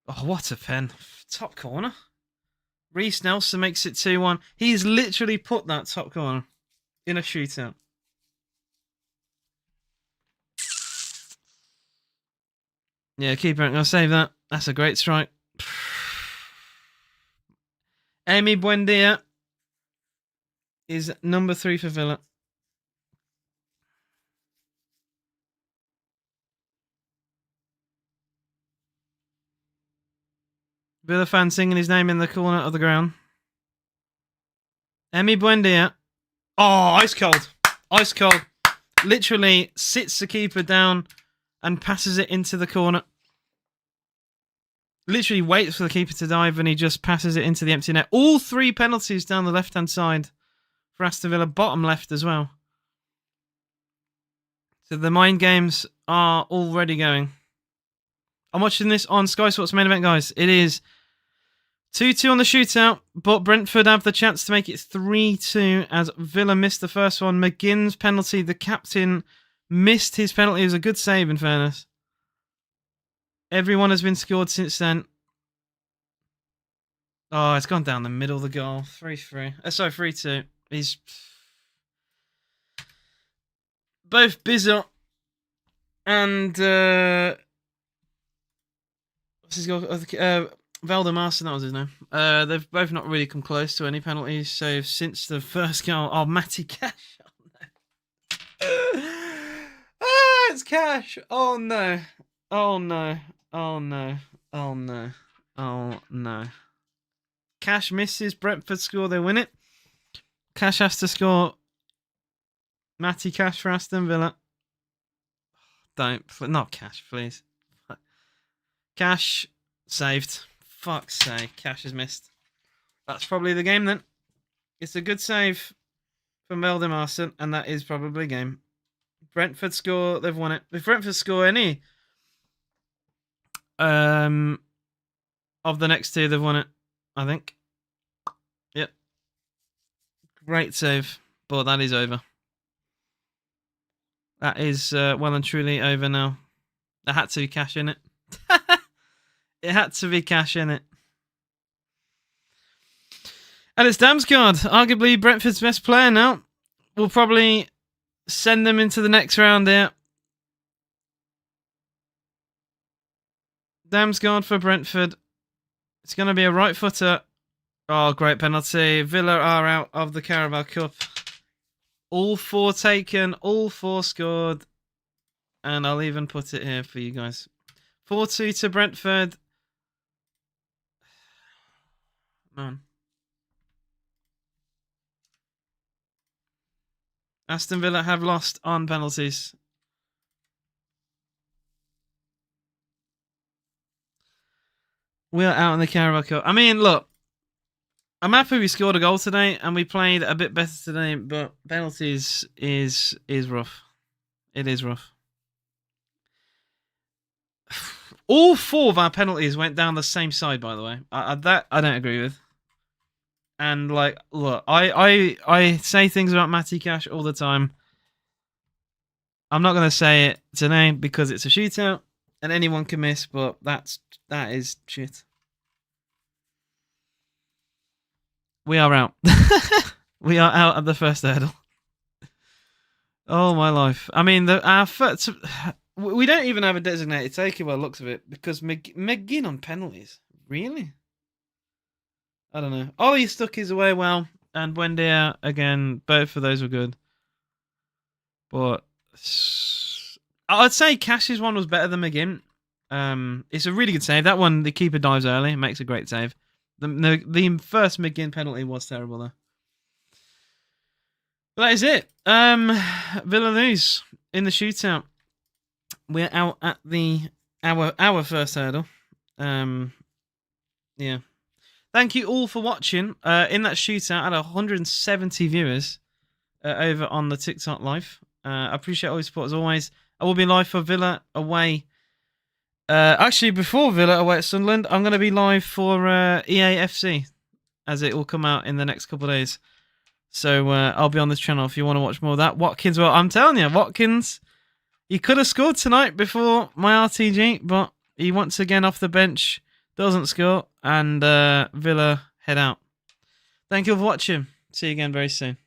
Oh, what a pen. Top corner. Reece Nelson makes it 2-1. He's literally put that top corner in a shootout. Yeah, keeper ain't going to save that. That's a great strike. Amy Buendia is number 3 for Villa. Villa fan singing his name in the corner of the ground. Emi Buendia. Oh, ice cold. Ice cold. Literally sits the keeper down and passes it into the corner. Literally waits for the keeper to dive and he just passes it into the empty net. All 3 penalties down the left-hand side for Aston Villa. Bottom left as well. So the mind games are already going. I'm watching this on Sky Sports Main Event, guys. It is 2-2 on the shootout, but Brentford have the chance to make it 3-2 as Villa missed the first one. McGinn's penalty, the captain missed his penalty. It was a good save, in fairness. Everyone has been scored since then. Oh, it's gone down the middle of the goal. 3-3. Sorry, 3-2. He's... Both Bizot and... what's his goal? Valdemar, that was his name. They've both not really come close to any penalties saved since the first goal. Oh, Matty Cash. Oh, no. It's Cash. Oh, no. Oh no. Oh no. Oh no. Oh no. Cash misses. Brentford score. They win it. Cash has to score. Matty Cash for Aston Villa. Don't. Not Cash, please. Cash saved. Fuck's sake. Cash has missed. That's probably the game then. It's a good save from Veldemarson, and that is probably game. Brentford score. They've won it. If Brentford score any of the next two, they've won it, I think. Yep. Great save. But that is over. That is well and truly over now. There had to be Cash in it. It had to be Cash in it. And it's Damsgaard, arguably Brentford's best player now. We'll probably send them into the next round here. Damsgaard for Brentford. It's going to be a right footer. Oh, great penalty. Villa are out of the Carabao Cup. All 4 taken, all 4 scored. And I'll even put it here for you guys. 4-2 to Brentford. Man. Aston Villa have lost on penalties. We are out in the Carabao Cup. I mean, look. I'm happy we scored a goal today and we played a bit better today, but penalties is rough. It is rough. All 4 of our penalties went down the same side, by the way. That I don't agree with. And like, look, I say things about Matty Cash all the time. I'm not gonna say it today because it's a shootout and anyone can miss, but that is shit. We are out. We are out at the first hurdle. Oh my life! I mean, our first, we don't even have a designated taker by the looks of it because McGinn on penalties. Really? I don't know. Ollie stuck his away well, and Buendia again. Both of those were good, but I'd say Cash's one was better than McGinn. It's a really good save. That one, the keeper dives early, makes a great save. The first McGinn penalty was terrible though. But that is it. Villa lose in the shootout. We're out at our first hurdle. Yeah. Thank you all for watching. In that shootout, I had 170 viewers over on the TikTok live. I appreciate all your support as always. I will be live for Villa away. Actually, before Villa away at Sunderland, I'm going to be live for EAFC as it will come out in the next couple of days. So I'll be on this channel if you want to watch more of that. Watkins, well, I'm telling you, Watkins, he could have scored tonight before my RTG, but he once again off the bench, doesn't score, and Villa head out. Thank you for watching. See you again very soon.